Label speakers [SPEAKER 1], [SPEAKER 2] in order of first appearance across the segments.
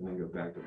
[SPEAKER 1] and then go back to.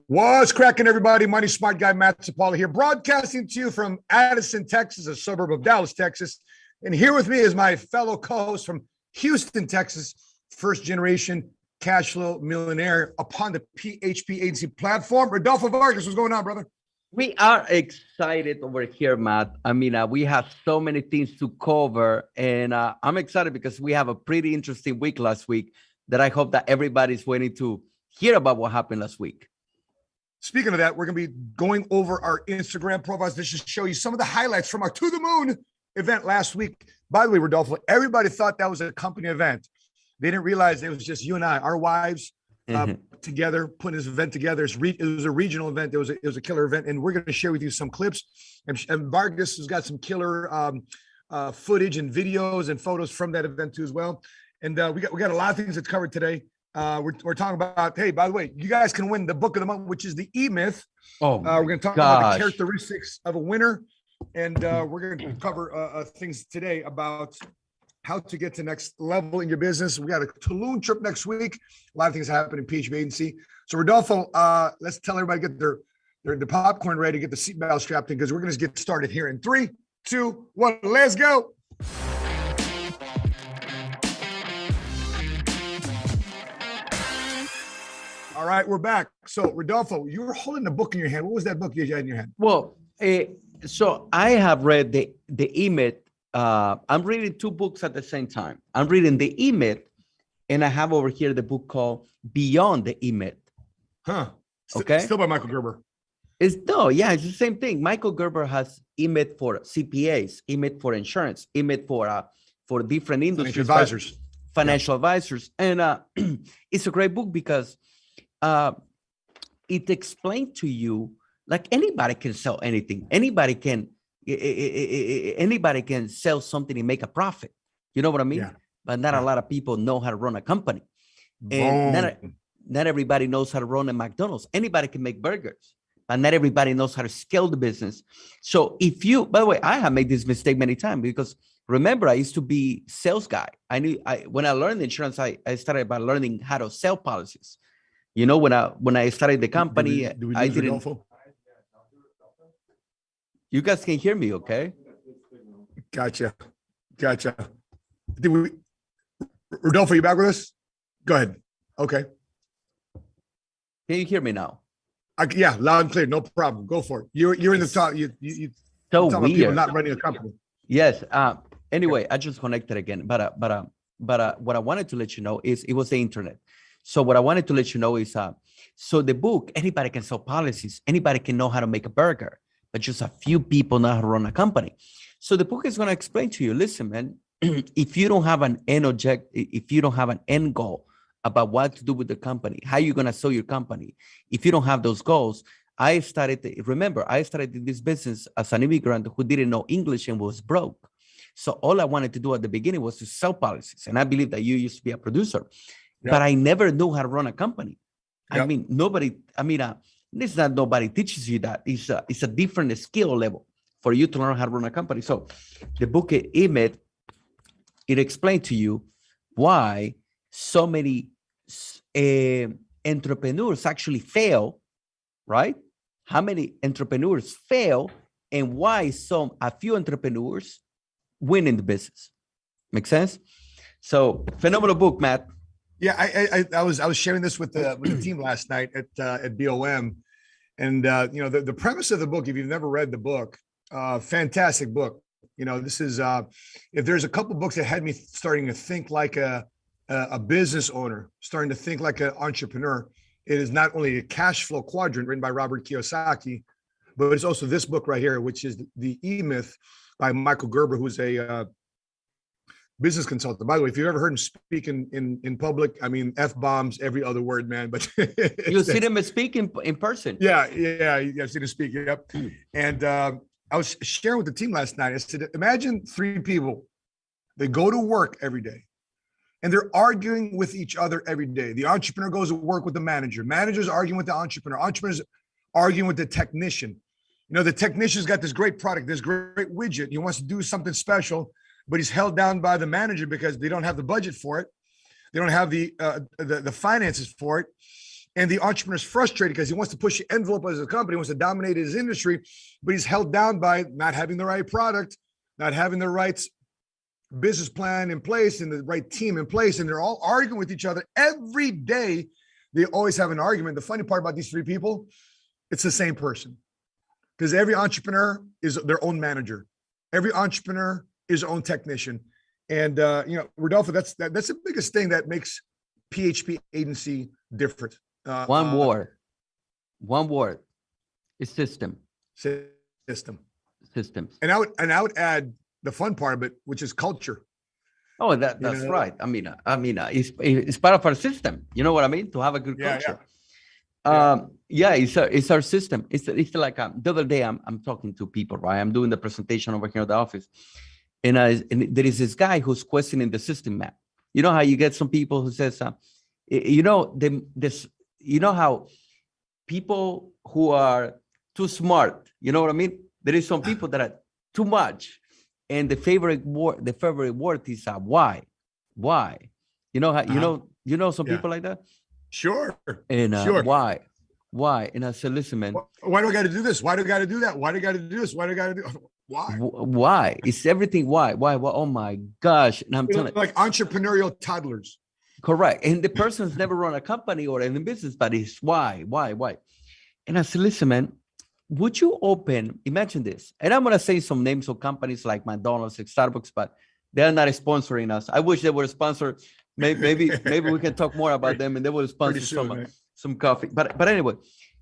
[SPEAKER 1] What's cracking, everybody? Money Smart Guy Matt Sapaula here, broadcasting to you from Addison, Texas, a suburb of Dallas, Texas. And here with me is my fellow co-host from Houston, Texas, first-generation cash flow millionaire upon the PHP Agency platform, Rodolfo Vargas. What's going on, brother?
[SPEAKER 2] We are excited over here, Matt. I mean, we have so many things to cover, and I'm excited because we have a pretty interesting week last week that I hope that everybody's waiting to hear about what happened last week.
[SPEAKER 1] Speaking of that, we're going to be going over our Instagram profiles to just show you some of the highlights from our To the Moon event last week. By the way, Rodolfo, everybody thought that was a company event. They didn't realize it was just you and I, our wives, together, putting this event together. It was a regional event. It was a killer event, and we're going to share with you some clips. And Vargas has got some killer footage and videos and photos from that event too as well. And we got a lot of things that's covered today. We're talking about, hey, by the way, you guys can win the book of the month, which is the E-Myth. We're going to talk about the characteristics of a winner, and we're going to cover things today about how to get to next level in your business. We got a Tulum trip next week. A lot of things happen in PHP Agency. So Rodolfo, let's tell everybody to get their popcorn ready, get the seatbelt strapped in, because we're going to get started here in 3, 2, 1. Let's go. All right, we're back. So, Rodolfo, you were holding a book in your hand. What was that book you had in your hand?
[SPEAKER 2] Well, so I have read the E-Myth. I'm reading two books at the same time. I'm reading the E-Myth, and I have over here the book called Beyond the E-Myth.
[SPEAKER 1] Huh.
[SPEAKER 2] Okay.
[SPEAKER 1] Still by Michael Gerber.
[SPEAKER 2] It's the same thing. Michael Gerber has E-Myth for CPAs, E-Myth for insurance, E-Myth for different industries. Financial advisors. And it's a great book because it explains to you, like, anybody can sell anything. Anybody can sell something and make a profit. You know what I mean? Yeah. But not a lot of people know how to run a company. And not everybody knows how to run a McDonald's. Anybody can make burgers, but not everybody knows how to scale the business. So by the way, I have made this mistake many times because remember, I used to be sales guy. When I learned insurance, I started by learning how to sell policies. You know, when I started the company, I didn't. Rodolfo? You guys can hear me, okay?
[SPEAKER 1] Gotcha. Rodolfo, you back with us? Go ahead. Okay.
[SPEAKER 2] Can you hear me now?
[SPEAKER 1] Yeah, loud and clear. No problem. Go for it. You're in the top. You
[SPEAKER 2] so weird. About
[SPEAKER 1] people not running a company.
[SPEAKER 2] Yes. Anyway, I just connected again. But what I wanted to let you know is it was the internet. So what I wanted to let you know is, so the book, anybody can sell policies. Anybody can know how to make a burger, but just a few people know how to run a company. So the book is going to explain to you, listen, man, if you don't have an end goal about what to do with the company, how you're going to sell your company, if you don't have those goals, I started in this business as an immigrant who didn't know English and was broke. So all I wanted to do at the beginning was to sell policies. And I believe that you used to be a producer. Yep. But I never knew how to run a company. Yep. It's not nobody teaches you that. It's a different skill level for you to learn how to run a company. So the book E-Myth, it explained to you why so many entrepreneurs actually fail, right? How many entrepreneurs fail and why a few entrepreneurs win in the business. Make sense? So phenomenal book, Matt.
[SPEAKER 1] Yeah, I was sharing this with the team last night at BOM, and the premise of the book, if you've never read the book, fantastic book. You know, this is if there's a couple books that had me starting to think like a business owner, starting to think like an entrepreneur, it is not only a cash flow quadrant written by Robert Kiyosaki, but it's also this book right here, which is the E-Myth by Michael Gerber, who's a business consultant. By the way, if you've ever heard him speak in public, I mean, F-bombs, every other word, man. But
[SPEAKER 2] you'll see him speak in person.
[SPEAKER 1] Yeah, I've seen him speak. Yep. And I was sharing with the team last night. I said, imagine 3 people. They go to work every day, and they're arguing with each other every day. The entrepreneur goes to work with the manager. Manager's arguing with the entrepreneur. Entrepreneur's arguing with the technician. You know, the technician's got this great product, this great widget. He wants to do something special, but he's held down by the manager because they don't have the budget for it. They don't have the finances for it. And the entrepreneur is frustrated because he wants to push the envelope as a company, wants to dominate his industry, but he's held down by not having the right product, not having the right business plan in place and the right team in place. And they're all arguing with each other every day. They always have an argument. The funny part about these three people, it's the same person, because every entrepreneur is their own manager. Every entrepreneur is their own technician. And, Rodolfo, that's the biggest thing that makes PHP Agency different.
[SPEAKER 2] One word, is system. Systems.
[SPEAKER 1] And I would add the fun part of it, which is culture.
[SPEAKER 2] Oh, that's right. I mean, it's part of our system. You know what I mean? To have a good culture. It's our system. It's like the other day I'm talking to people, right? I'm doing the presentation over here at the office, and there is this guy who's questioning the system map. You know how you get some people who says, you know how people who are too smart, you know what I mean? There is some people that are too much, and the favorite word is why. You know how you know some people like that.
[SPEAKER 1] Sure.
[SPEAKER 2] And
[SPEAKER 1] sure.
[SPEAKER 2] Why? And I said, listen, man.
[SPEAKER 1] Why do I got to do this? Why do I got to do that? Why do I got to do this? Why do I got to do? Why?
[SPEAKER 2] Why? It's everything. Why? Well, oh my gosh! And I'm telling
[SPEAKER 1] like entrepreneurial toddlers.
[SPEAKER 2] Correct. And the person's never run a company or any business, but it's why? And I said, listen, man, would you imagine this? And I'm going to say some names of companies like McDonald's, like Starbucks, but they're not sponsoring us. I wish they were sponsored. Maybe we can talk more about them and they will sponsor some coffee. But anyway,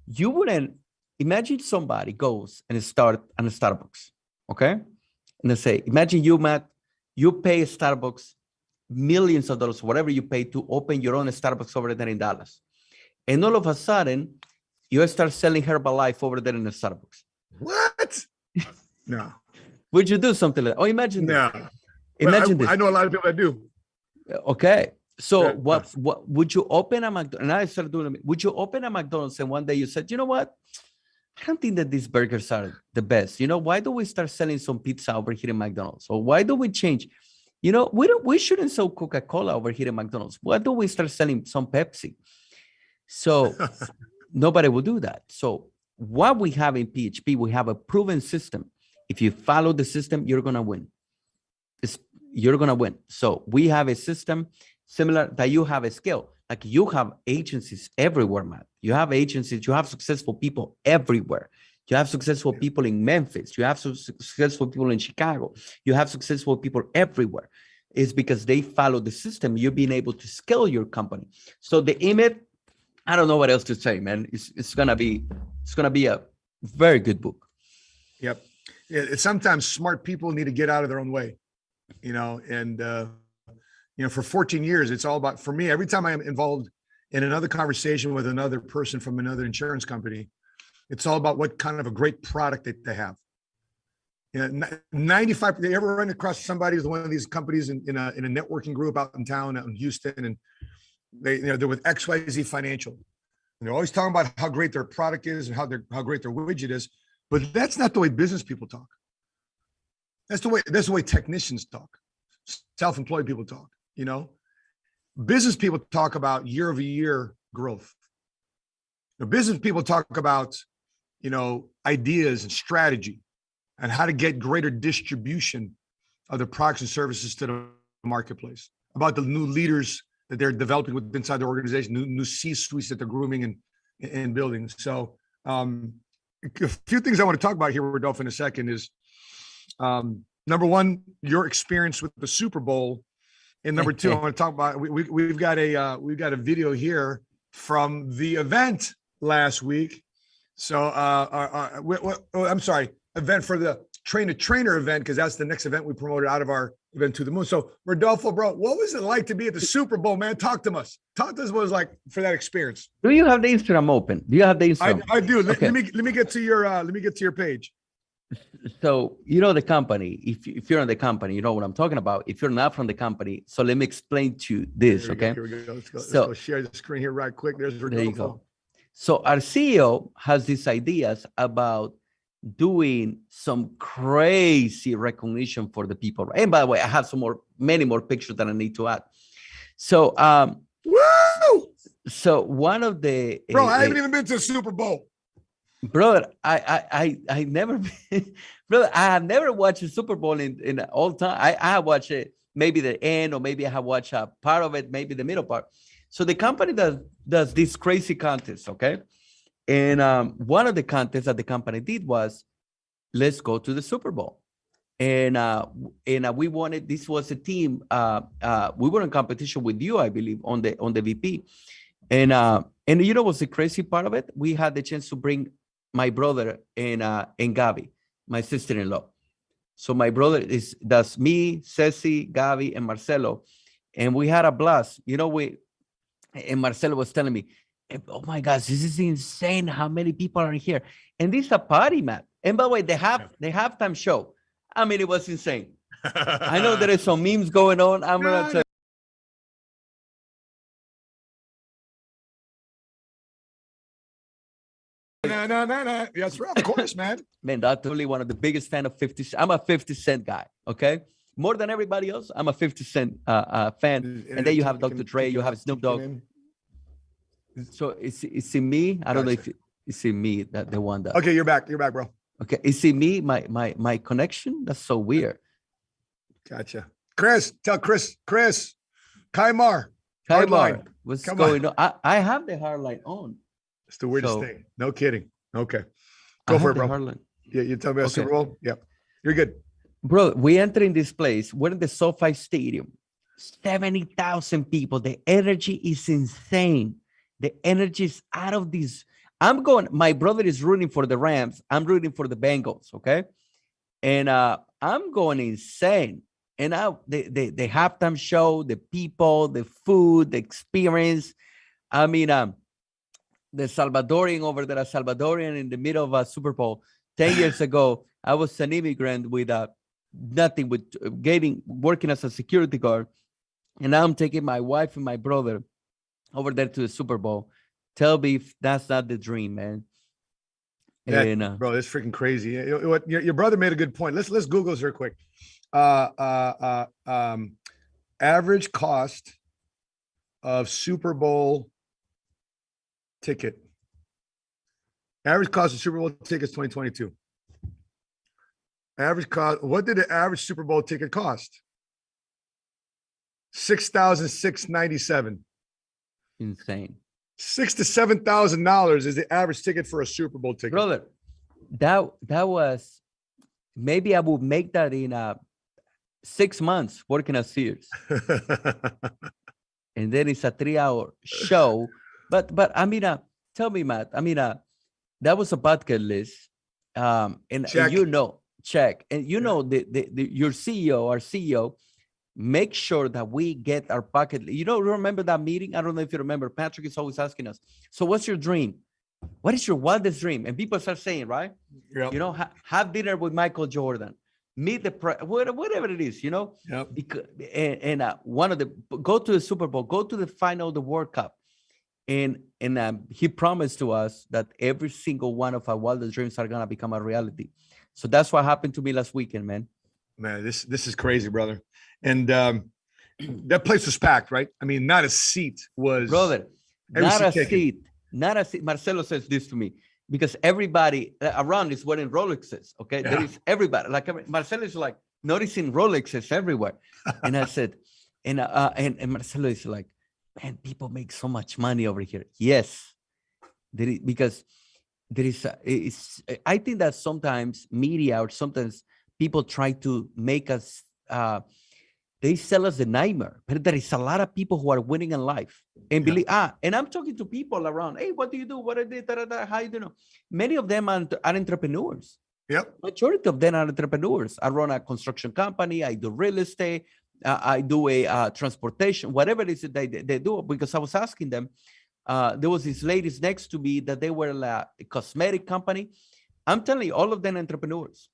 [SPEAKER 2] you wouldn't imagine somebody goes and start on a Starbucks, okay? And they say, imagine you, Matt, you pay Starbucks millions of dollars, whatever you pay to open your own Starbucks over there in Dallas. And all of a sudden, you start selling Herbalife over there in the Starbucks.
[SPEAKER 1] What? No.
[SPEAKER 2] Would you do something like that? Oh, imagine
[SPEAKER 1] no.
[SPEAKER 2] This. Imagine this.
[SPEAKER 1] I know a lot of people that do.
[SPEAKER 2] Okay. So what would you open a McDonald's? And I started doing it. Would you open a McDonald's and one day you said, you know what? I don't think that these burgers are the best. You know, why don't we start selling some pizza over here in McDonald's? Or why don't we change? You know, we shouldn't sell Coca-Cola over here in McDonald's. Why don't we start selling some Pepsi? So nobody will do that. So what we have in PHP, we have a proven system. If you follow the system, you're going to win. You're going to win. So we have a system similar that you have a skill. Like you have agencies everywhere, Matt. You have agencies, you have successful people everywhere. You have successful people in Memphis. You have successful people in Chicago. You have successful people everywhere. It's because they follow the system. You've been able to scale your company. So the image, I don't know what else to say, man. It's gonna be a very good book.
[SPEAKER 1] Yep. It's sometimes smart people need to get out of their own way, and for 14 years, it's all about, for me, every time I am involved in another conversation with another person from another insurance company, it's all about what kind of a great product that they have. 95, they ever run across somebody who's one of these companies in a networking group out in town, out in Houston, and they're with XYZ Financial. And they're always talking about how great their product is and how great their widget is. But that's not the way business people talk. That's the way technicians talk. Self-employed people talk, Business people talk about year-over-year growth. Business people talk about, ideas and strategy and how to get greater distribution of their products and services to the marketplace, about the new leaders that they're developing inside their organization, new C-suites that they're grooming and building. So a few things I want to talk about here, Rodolfo, in a second is, number one, your experience with the Super Bowl. And number two, I want to talk about, we've got a video here from the event last week. So I'm sorry, event for the trainer event, because that's the next event we promoted out of our event To the Moon. So Rodolfo, bro, what was it like to be at the Super Bowl, man? Talk to us what it was like for that experience.
[SPEAKER 2] Do you have the Instagram open? Do you have the Instagram?
[SPEAKER 1] I do.
[SPEAKER 2] Okay.
[SPEAKER 1] Let me get to your page.
[SPEAKER 2] So the company, if you're in the company, you know what I'm talking about. If you're not from the company, so let me explain to you this, okay?
[SPEAKER 1] Here we go. Let's go share the screen here right quick. There's Rodolfo.
[SPEAKER 2] There you go. So our CEO has these ideas about doing some crazy recognition for the people. And by the way, I have many more pictures that I need to add. So
[SPEAKER 1] woo!
[SPEAKER 2] So one of the
[SPEAKER 1] Bro, I haven't even been to the Super Bowl.
[SPEAKER 2] Brother, I never brother, I have never watched a Super Bowl in all time. I have watched it maybe the end, or maybe I have watched a part of it, maybe the middle part. So the company does this crazy contest, okay? And one of the contests that the company did was, let's go to the Super Bowl. And we wanted, this was a team, we were in competition with you, I believe, on the VP. And you know what's the crazy part of it? We had the chance to bring my brother and Gabi, my sister-in-law. So my brother that's me, Ceci, Gabi, and Marcelo. And we had a blast. You know, and Marcelo was telling me, oh my gosh, this is insane how many people are here. And this is a party, man. And by the way, the halftime show, I mean, it was insane. I know there is some memes going on. I'm going to tell
[SPEAKER 1] No. Yes, of course, man.
[SPEAKER 2] Man, that's totally one of the biggest fan of 50 Cent. I'm a 50 Cent guy, okay? More than everybody else, I'm a 50 Cent fan. And then you have Dr. Dre, you have Snoop Dogg. So it's in me. I don't know if it's in me that the one that.
[SPEAKER 1] Okay, you're back, bro.
[SPEAKER 2] Okay, it's in me, my connection. That's so weird.
[SPEAKER 1] Gotcha. Chris, tell Chris, Kaimar,
[SPEAKER 2] what's going on? I have the hardline on.
[SPEAKER 1] It's the weirdest thing. No kidding. Okay. Go for it, bro.
[SPEAKER 2] Hardline.
[SPEAKER 1] Yeah, you tell me about Super Bowl? Yep. You're good.
[SPEAKER 2] Bro, we enter in this place. We're in the SoFi Stadium. 70,000 people. The energy is insane. The energy is out of this. My brother is rooting for the Rams. I'm rooting for the Bengals, okay? And I'm going insane. And the halftime show, the people, the food, the experience. I mean, the Salvadorian over there, a Salvadorian in the middle of a Super Bowl. 10 years ago, I was an immigrant with nothing, with working as a security guard. And now I'm taking my wife and my brother over there to the Super Bowl. Tell me if that's not the dream, man.
[SPEAKER 1] Yeah, and, bro, it's freaking crazy. Your brother made a good point. Let's Google this real quick. Average cost of Super Bowl ticket. Average cost of Super Bowl tickets 2022. Average cost. What did the average Super Bowl ticket cost? $6,697.
[SPEAKER 2] Insane.
[SPEAKER 1] $6,000 to $7,000 is the average ticket for a Super Bowl ticket.
[SPEAKER 2] Brother, that was, maybe I would make that in 6 months working at Sears. And then it's a 3-hour show. But I mean, tell me, Matt, I mean, that was a bucket list. And you know, check. And you know, your CEO, our CEO, make sure that we get our bucket list. You know, remember that meeting? I don't know if you remember. Patrick is always asking us, so what's your dream? What is your wildest dream? And people start saying, right? Yep. You know, have dinner with Michael Jordan. Meet whatever it is, you know?
[SPEAKER 1] Yep.
[SPEAKER 2] Because, and one of the, go to the Super Bowl, go to the final of the World Cup. And he promised to us that every single one of our wildest dreams are going to become a reality. So that's what happened to me last weekend, man.
[SPEAKER 1] Man, this is crazy, brother. And that place was packed, right? I mean, not a seat was.
[SPEAKER 2] Brother, not a seat. Marcelo says this to me because everybody around is wearing Rolexes, okay? Yeah. There is everybody. Like Marcelo is like noticing Rolexes everywhere. And I said, and Marcelo is like, man, people make so much money over here. Yes, because there is. I think that sometimes media or sometimes people try to make us. They sell us the nightmare, but there is a lot of people who are winning in life and believe. And I'm talking to people around. Hey, what do you do? What are they? How you know? Many of them are entrepreneurs.
[SPEAKER 1] Yep.
[SPEAKER 2] Majority of them are entrepreneurs. I run a construction company. I do real estate. I do a transportation, whatever it is that they do, because I was asking them, there was these ladies next to me that they were a cosmetic company. I'm telling you, all of them entrepreneurs.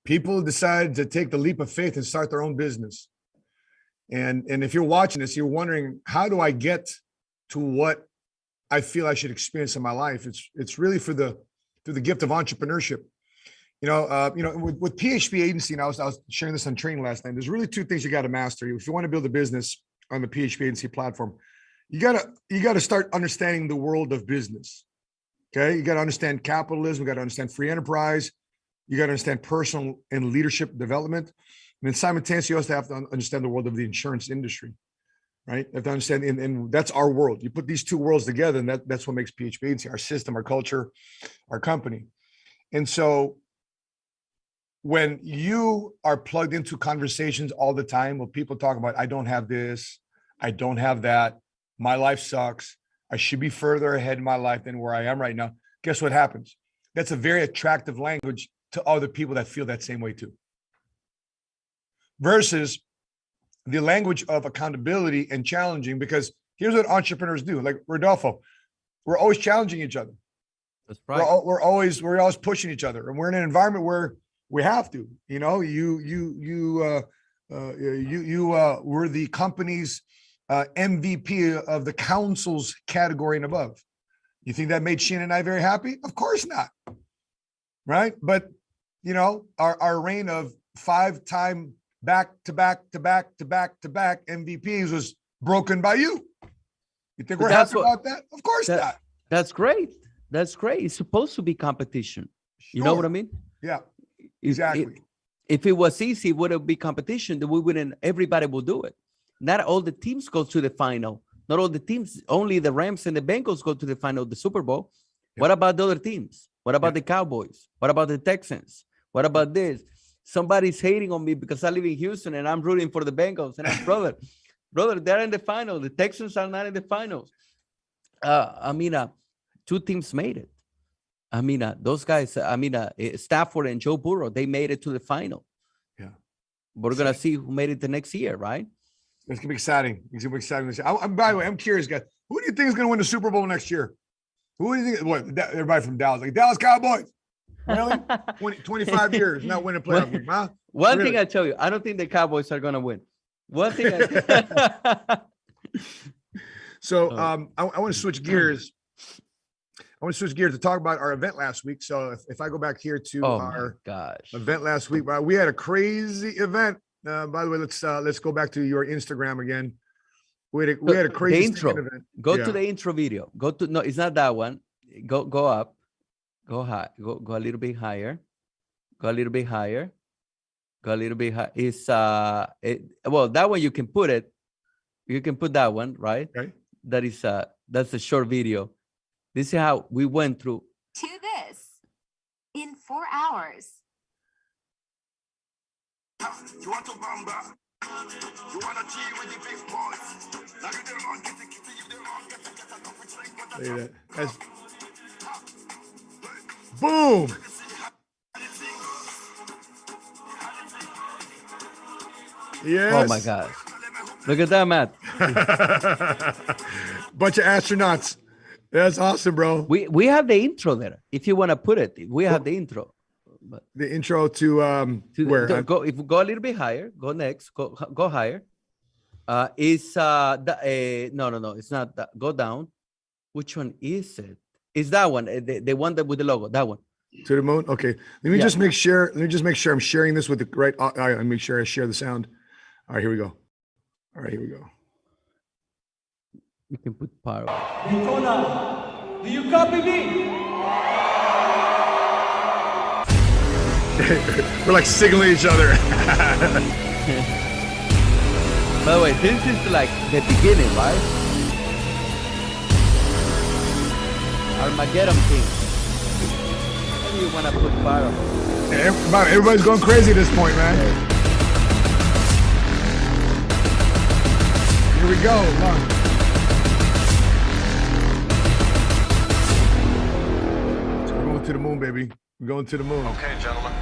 [SPEAKER 1] People decide to take the leap of faith and start their own business. And if you're watching this, you're wondering, how do I get to what I feel I should experience in my life? It's really through the gift of entrepreneurship. You know, with PHP Agency, and I was sharing this on training last night. There's really two things you got to master. If you want to build a business on the PHP Agency platform, you gotta start understanding the world of business. Okay, you got to understand capitalism. You got to understand free enterprise. You got to understand personal and leadership development. And then simultaneously, you also have to understand the world of the insurance industry, right? You have to understand, and that's our world. You put these two worlds together, and that's what makes PHP Agency, our system, our culture, our company. And so when you are plugged into conversations all the time where people talk about, I don't have this, I don't have that, my life sucks, I should be further ahead in my life than where I am right now. Guess what happens? That's a very attractive language to other people that feel that same way too. Versus the language of accountability and challenging, because here's what entrepreneurs do. Like Rodolfo, we're always challenging each other.
[SPEAKER 2] That's right.
[SPEAKER 1] We're always pushing each other, and we're in an environment where we have to. You know, we're the company's MVP of the council's category and above. You think that made Shane and I very happy? Of course not. Right? But you know, our reign of 5-time back-to-back MVPs was broken by you. You think we're happy about that? Of course not.
[SPEAKER 2] That's great. That's great. It's supposed to be competition. Sure. You know what I mean?
[SPEAKER 1] Yeah, exactly.
[SPEAKER 2] If it was easy, it would be competition. Then we wouldn't. Everybody will do it. Not all the teams go to the final. Not all the teams. Only the Rams and the Bengals go to the final of the Super Bowl. Yeah. What about the other teams? What about the Cowboys? What about the Texans? What about this? Somebody's hating on me because I live in Houston and I'm rooting for the Bengals. And I'm brother, they're in the final. The Texans are not in the finals. Two teams made it. Those guys, Stafford and Joe Burrow, they made it to the final.
[SPEAKER 1] Yeah.
[SPEAKER 2] We're going to see who made it the next year, right?
[SPEAKER 1] It's going to be exciting. It's going to be exciting. By the way, I'm curious, guys. Who do you think is going to win the Super Bowl next year? Who do you think? What? Everybody from Dallas. Like Dallas Cowboys. Really? 25 years not winning a playoff game, huh?
[SPEAKER 2] One thing I tell you, I don't think the Cowboys are going to win. One thing.
[SPEAKER 1] So I want to switch gears. I want to switch gears to talk about our event last week. So if I go back here to our event last week, we had a crazy event. By the way, let's go back to your Instagram again. We had a crazy
[SPEAKER 2] event. Go to the intro video. No, it's not that one. Go up. Go high. Go a little bit higher. Go a little bit higher. Go a little bit high. It's that one you can put it. You can put that one, right?
[SPEAKER 1] Okay.
[SPEAKER 2] That's a short video. This is how we went through
[SPEAKER 3] to this in 4 hours.
[SPEAKER 4] You want to bamba? You want to cheat with the big boys? Now you don't want to get
[SPEAKER 1] look at that. That's boom. Yes.
[SPEAKER 2] Oh my gosh. Look at that, Matt.
[SPEAKER 1] Bunch of astronauts. That's awesome, bro.
[SPEAKER 2] We have the intro there. If you want to put it, we have the intro. But
[SPEAKER 1] the intro to where?
[SPEAKER 2] Go a little bit higher. Go next. Go higher. No. It's not that. Go down. Which one is it? It's that one. The one that with the logo. That one.
[SPEAKER 1] To the moon. Okay. Let me just make sure. I'm sharing this with the right. I make sure I share the sound. All right. Here we go.
[SPEAKER 2] You can put power.
[SPEAKER 5] Daytona, do you copy me?
[SPEAKER 1] We're like signaling each other.
[SPEAKER 2] By the way, this is like the beginning, right? Armageddon thing. How do you want to put power?
[SPEAKER 1] Everybody's going crazy at this point, man. Here we go. Come on. To the moon, baby. We're going to the moon.
[SPEAKER 6] Okay, gentlemen.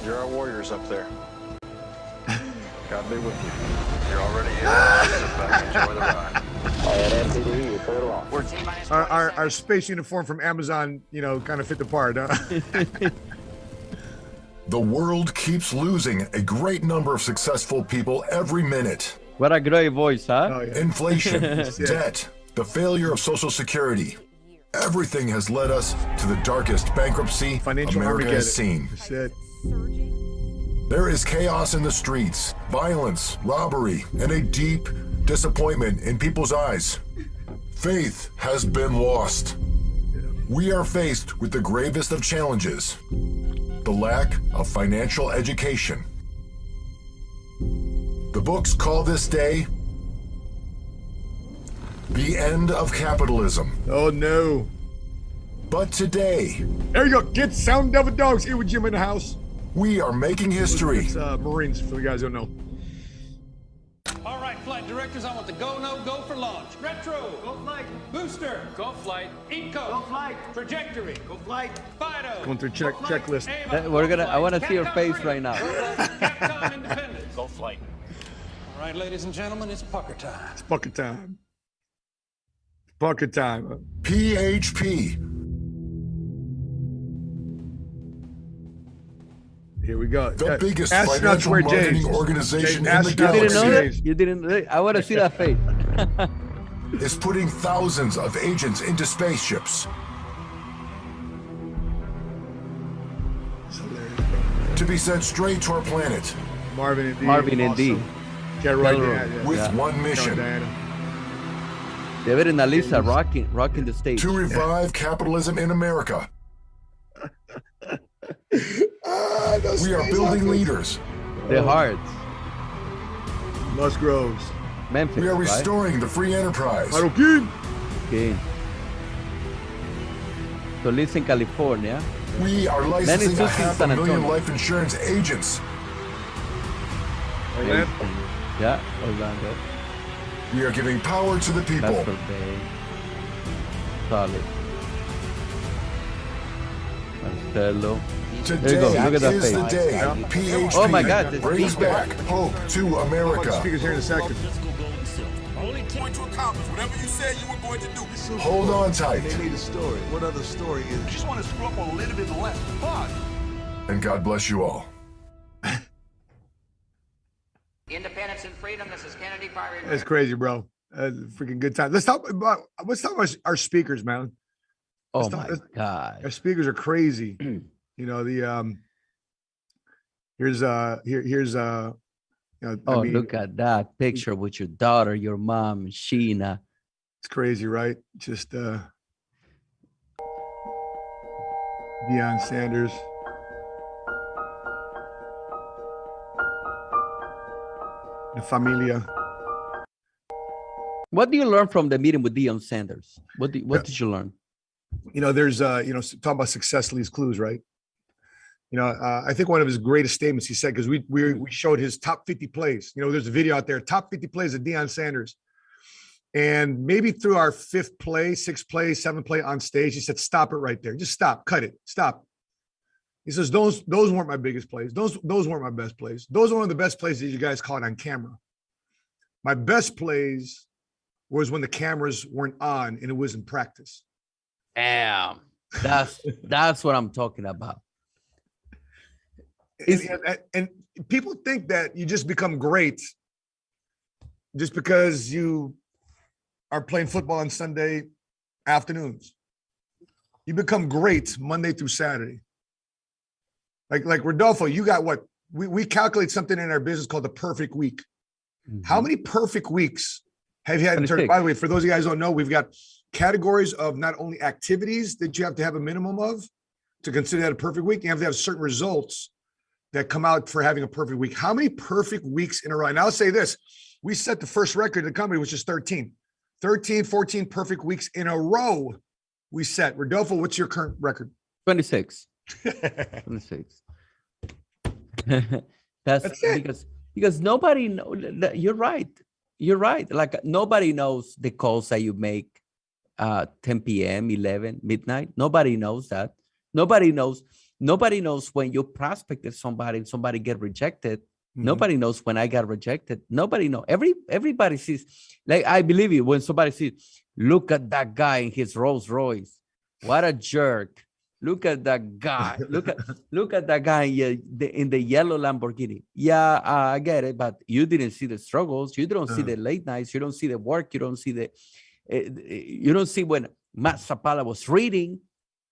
[SPEAKER 6] You're our warriors up there. God be with you. You're already in. Sit back and enjoy the ride.
[SPEAKER 1] Our space uniform from Amazon, kind of fit the part, huh?
[SPEAKER 4] The world keeps losing a great number of successful people every minute.
[SPEAKER 2] What a great voice, huh?
[SPEAKER 1] Oh, yeah.
[SPEAKER 4] Inflation, debt, the failure of Social Security. Everything has led us to the darkest bankruptcy America has seen.
[SPEAKER 1] That's it.
[SPEAKER 4] There is chaos in the streets, violence, robbery, and a deep disappointment in people's eyes. Faith has been lost. We are faced with the gravest of challenges, the lack of financial education. The books call this day the end of capitalism.
[SPEAKER 1] Oh no.
[SPEAKER 4] But today,
[SPEAKER 1] There you go. Get Sound Devil Dogs here with Jim in the house.
[SPEAKER 4] we are making history.
[SPEAKER 1] It's Marines, for you guys who don't know.
[SPEAKER 5] All right, flight directors, I want the go, no, go for launch. Retro. Go flight. Booster. Go flight. Eco. Go flight. Trajectory. Go flight. Fido.
[SPEAKER 1] Going through checklist.
[SPEAKER 2] I want to see your face right now.
[SPEAKER 5] Capcom Independence. Go flight. All right, ladies and gentlemen, it's pucker time.
[SPEAKER 1] It's bucket time. Bucket time.
[SPEAKER 4] PHP.
[SPEAKER 1] Here we go.
[SPEAKER 4] The biggest
[SPEAKER 1] astronauts
[SPEAKER 4] financial
[SPEAKER 1] wear
[SPEAKER 4] marketing
[SPEAKER 1] J's.
[SPEAKER 4] organization
[SPEAKER 1] Astronauts
[SPEAKER 4] in the
[SPEAKER 2] You didn't know
[SPEAKER 4] galaxy
[SPEAKER 2] that? You didn't. I want to see that face.
[SPEAKER 4] is putting thousands of agents into spaceships to be sent straight to our planet
[SPEAKER 1] Marvin and D.
[SPEAKER 2] Marvin and D.
[SPEAKER 1] Get right
[SPEAKER 2] Hello.
[SPEAKER 1] there. Yeah.
[SPEAKER 4] with one mission:
[SPEAKER 2] They were in Alisa rocking the stage.
[SPEAKER 4] to revive capitalism in America. We are building leaders.
[SPEAKER 2] The Hearts,
[SPEAKER 1] Musgroves.
[SPEAKER 2] Memphis.
[SPEAKER 4] We are
[SPEAKER 2] right?
[SPEAKER 4] restoring the free enterprise.
[SPEAKER 1] Maroquin.
[SPEAKER 2] Okay. So lives in California.
[SPEAKER 4] We are licensing
[SPEAKER 2] Then it's just in San
[SPEAKER 4] 500,000
[SPEAKER 2] Antonio.
[SPEAKER 4] life insurance agents.
[SPEAKER 2] Yeah, Orlando.
[SPEAKER 4] We are giving power to the people.
[SPEAKER 2] That's Bay. Solid. Marcelo.
[SPEAKER 4] Today
[SPEAKER 2] you go. Look at that
[SPEAKER 4] is the
[SPEAKER 2] face.
[SPEAKER 4] day
[SPEAKER 1] Yeah.
[SPEAKER 4] PHP
[SPEAKER 2] Oh my God, this
[SPEAKER 4] brings
[SPEAKER 2] speaker.
[SPEAKER 4] back hope to
[SPEAKER 1] About the
[SPEAKER 4] America.
[SPEAKER 1] speakers here in a second.
[SPEAKER 7] Only point to accomplish whatever you said you were going to do.
[SPEAKER 4] Hold on tight,
[SPEAKER 7] They need a story. What other story is? You just want to screw up a little bit less fun.
[SPEAKER 4] and God bless you all.
[SPEAKER 8] Independence and freedom. This is Kennedy Fire.
[SPEAKER 1] That's crazy, bro. That's a freaking good time. Let's talk about our speakers, man.
[SPEAKER 2] Oh
[SPEAKER 1] Let's
[SPEAKER 2] my
[SPEAKER 1] talk-
[SPEAKER 2] God.
[SPEAKER 1] Our speakers are crazy. You know, the here's
[SPEAKER 2] Oh, look at that picture with your daughter, your mom, Sheena.
[SPEAKER 1] it's crazy, right? Just Dion Sanders. The familia.
[SPEAKER 2] What do you learn from the meeting with Dion Sanders? What did you learn?
[SPEAKER 1] You know, there's talking about success leaves clues, right? You know, I think one of his greatest statements he said, because we showed his top 50 plays. You know, there's a video out there, top 50 plays of Dion Sanders. And maybe through our fifth play, sixth play, seventh play on stage, he said, stop it right there. Just stop, cut it, stop. He says, those weren't my biggest plays. Those weren't my best plays. Those are one of the best plays that you guys caught on camera. My best plays was when the cameras weren't on and it was in practice.
[SPEAKER 2] Damn. That's what I'm talking about.
[SPEAKER 1] And people think that you just become great just because you are playing football on Sunday afternoons. You become great Monday through Saturday. Like Rodolfo, you got what? We calculate something in our business called the perfect week.
[SPEAKER 2] Mm-hmm.
[SPEAKER 1] How many perfect weeks have you had in terms?
[SPEAKER 2] 26.
[SPEAKER 1] By the way, for those of you guys who don't know, we've got categories of not only activities that you have to have a minimum of to consider that a perfect week. You have to have certain results that come out for having a perfect week. How many perfect weeks in a row? And I'll say this, we set the first record of the company, which is 13, 14 perfect weeks in a row we set. Rodolfo, what's your current record?
[SPEAKER 2] 26. 26. That's
[SPEAKER 1] it.
[SPEAKER 2] because nobody know. You're right. You're right. Like nobody knows the calls that you make 10 p.m., 11, midnight. Nobody knows that. Nobody knows when you prospected somebody get rejected. Mm-hmm. Nobody knows when I got rejected. Nobody knows. Everybody sees, like, I believe you when somebody sees, look at that guy in his Rolls Royce. What a jerk. Look at that guy. Look at that guy in the yellow Lamborghini. Yeah, I get it, but you didn't see the struggles. You don't see the late nights. You don't see the work. You don't see when Matt Sapaula was reading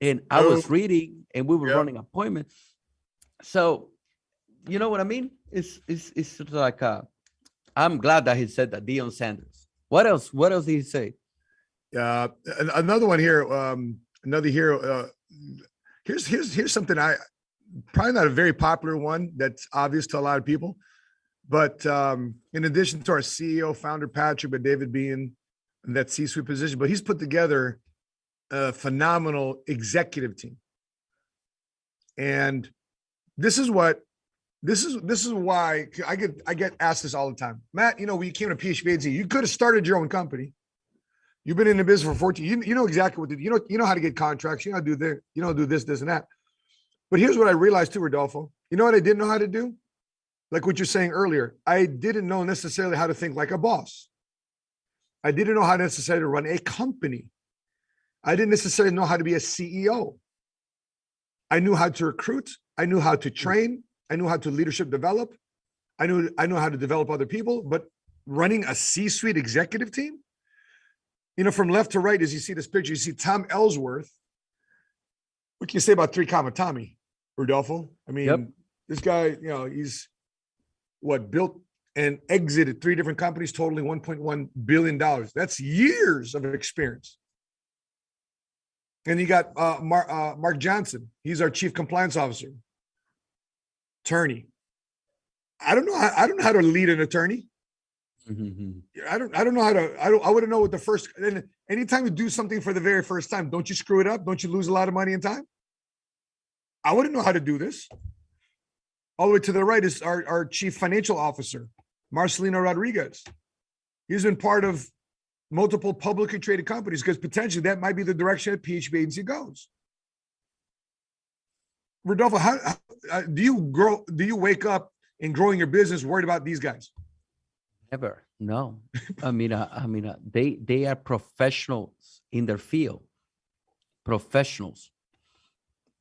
[SPEAKER 2] and I was reading and we were running appointments. So, you know what I mean? It's like I'm glad that he said that. Dion Sanders. What else did he say?
[SPEAKER 1] Another one here. Another here. Here's something probably not a very popular one that's obvious to a lot of people, but in addition to our CEO, founder Patrick, but David being in that C-suite position, but he's put together a phenomenal executive team, and this is why I get asked this all the time, Matt. When you came to PHP Agency, you could have started your own company. You've been in the business for 14. You know exactly what to do. You know how to get contracts. You know how to do this, and that. But here's what I realized too, Rodolfo. You know what I didn't know how to do? Like what you're saying earlier, I didn't know necessarily how to think like a boss. I didn't know how necessarily to run a company. I didn't necessarily know how to be a CEO. I knew how to recruit. I knew how to train. I knew how to leadership develop. I knew how to develop other people. But running a C-suite executive team, from left to right, as you see this picture, you see Tom Ellsworth. What can you say about 3 Tommy, Rodolfo? I mean, This guy, he's built and exited 3 different companies, totaling $1.1 billion. That's years of experience. And you got Mark Johnson. He's our chief compliance officer, attorney. I don't know how to lead an attorney. I don't know how to. I wouldn't know what the first. And anytime you do something for the very first time, don't you screw it up? Don't you lose a lot of money and time? I wouldn't know how to do this. All the way to the right is our chief financial officer, Marcelino Rodriguez. He's been part of multiple publicly traded companies because potentially that might be the direction that PHP Agency goes. Rodolfo, how do you wake up in growing your business worried about these guys?
[SPEAKER 2] Never. No. They are professionals in their field. Professionals.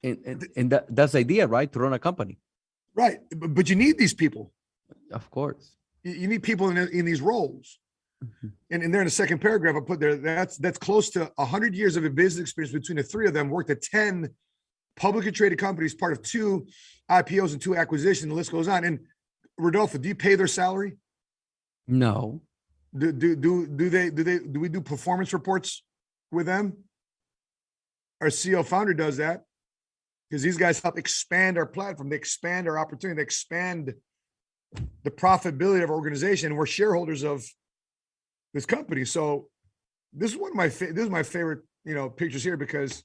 [SPEAKER 2] And that's the idea, right? To run a company.
[SPEAKER 1] Right. But you need these people.
[SPEAKER 2] Of course.
[SPEAKER 1] You need people in these roles. And there in the second paragraph, I put there, that's close to 100 years of a business experience between the 3 of them, worked at 10 publicly traded companies, part of 2 IPOs and 2 acquisitions, the list goes on. And Rodolfo, do you pay their salary?
[SPEAKER 2] No.
[SPEAKER 1] Do we do performance reports with them? Our CEO founder does that because these guys help expand our platform. They expand our opportunity. They expand the profitability of our organization. We're shareholders of this company. So this is my favorite, pictures here because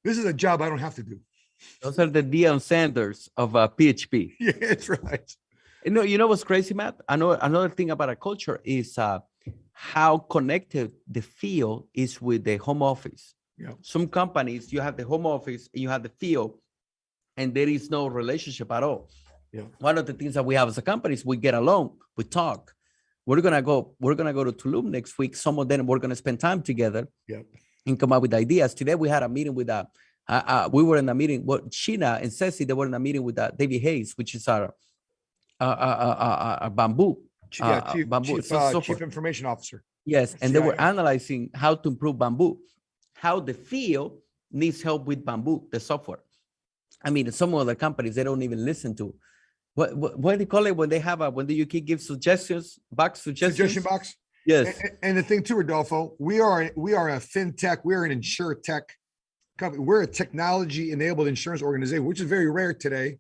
[SPEAKER 1] this is a job I don't have to do.
[SPEAKER 2] Those are the Dion Sanders of PHP.
[SPEAKER 1] Yeah, that's right.
[SPEAKER 2] You know what's crazy, Matt? I know another thing about our culture is how connected the field is with the home office.
[SPEAKER 1] Yeah.
[SPEAKER 2] Some companies, you have the home office and you have the field, and there is no relationship at all.
[SPEAKER 1] Yeah.
[SPEAKER 2] One of the things that we have as a company is we get along, we talk. We're gonna go to Tulum next week. Some of them we're gonna spend time together.
[SPEAKER 1] Yeah.
[SPEAKER 2] And come up with ideas. Today we had a meeting with we were in a meeting. Sheena and Ceci, they were in a meeting with David Hayes, which is our Bamboo.
[SPEAKER 1] Chief information officer.
[SPEAKER 2] Yes, and they were analyzing how to improve Bamboo, how the field needs help with Bamboo, the software. I mean, some other companies they don't even listen to. What do you call it when they have when the UK gives suggestion box?
[SPEAKER 1] Suggestion box.
[SPEAKER 2] Yes.
[SPEAKER 1] And the thing too, Rodolfo, we are a fintech. We are an insurtech company. We're a technology-enabled insurance organization, which is very rare today.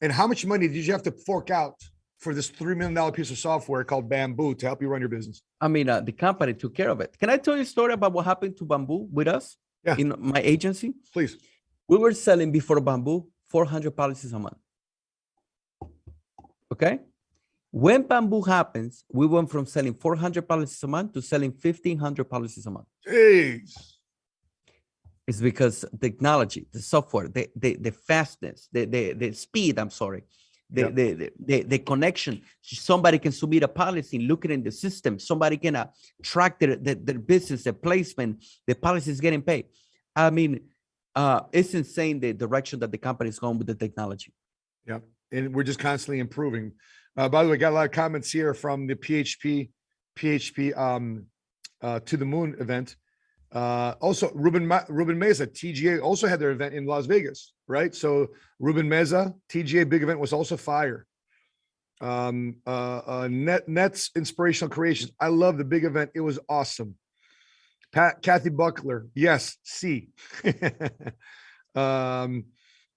[SPEAKER 1] And how much money did you have to fork out for this $3 million piece of software called Bamboo to help you run your business?
[SPEAKER 2] I mean, the company took care of it. Can I tell you a story about what happened to Bamboo with us in my agency?
[SPEAKER 1] Please.
[SPEAKER 2] We were selling before Bamboo 400 policies a month. Okay? When Bamboo happens, we went from selling 400 policies a month to selling 1,500 policies a month.
[SPEAKER 1] Jeez.
[SPEAKER 2] It's because technology, the software, the fastness, the speed, I'm sorry, the connection. Somebody can submit a policy, look it in the system. Somebody can track their business, their placement, the policy is getting paid. I mean, it's insane the direction that the company is going with the technology.
[SPEAKER 1] Yeah, and we're just constantly improving. By the way, got a lot of comments here from the PHP to the Moon event. Also, Ruben Meza, TGA also had their event in Las Vegas, right? So Ruben Meza, TGA big event was also fire. Nets Inspirational Creations. I love the big event. It was awesome. Kathy Buckler. Yes. C.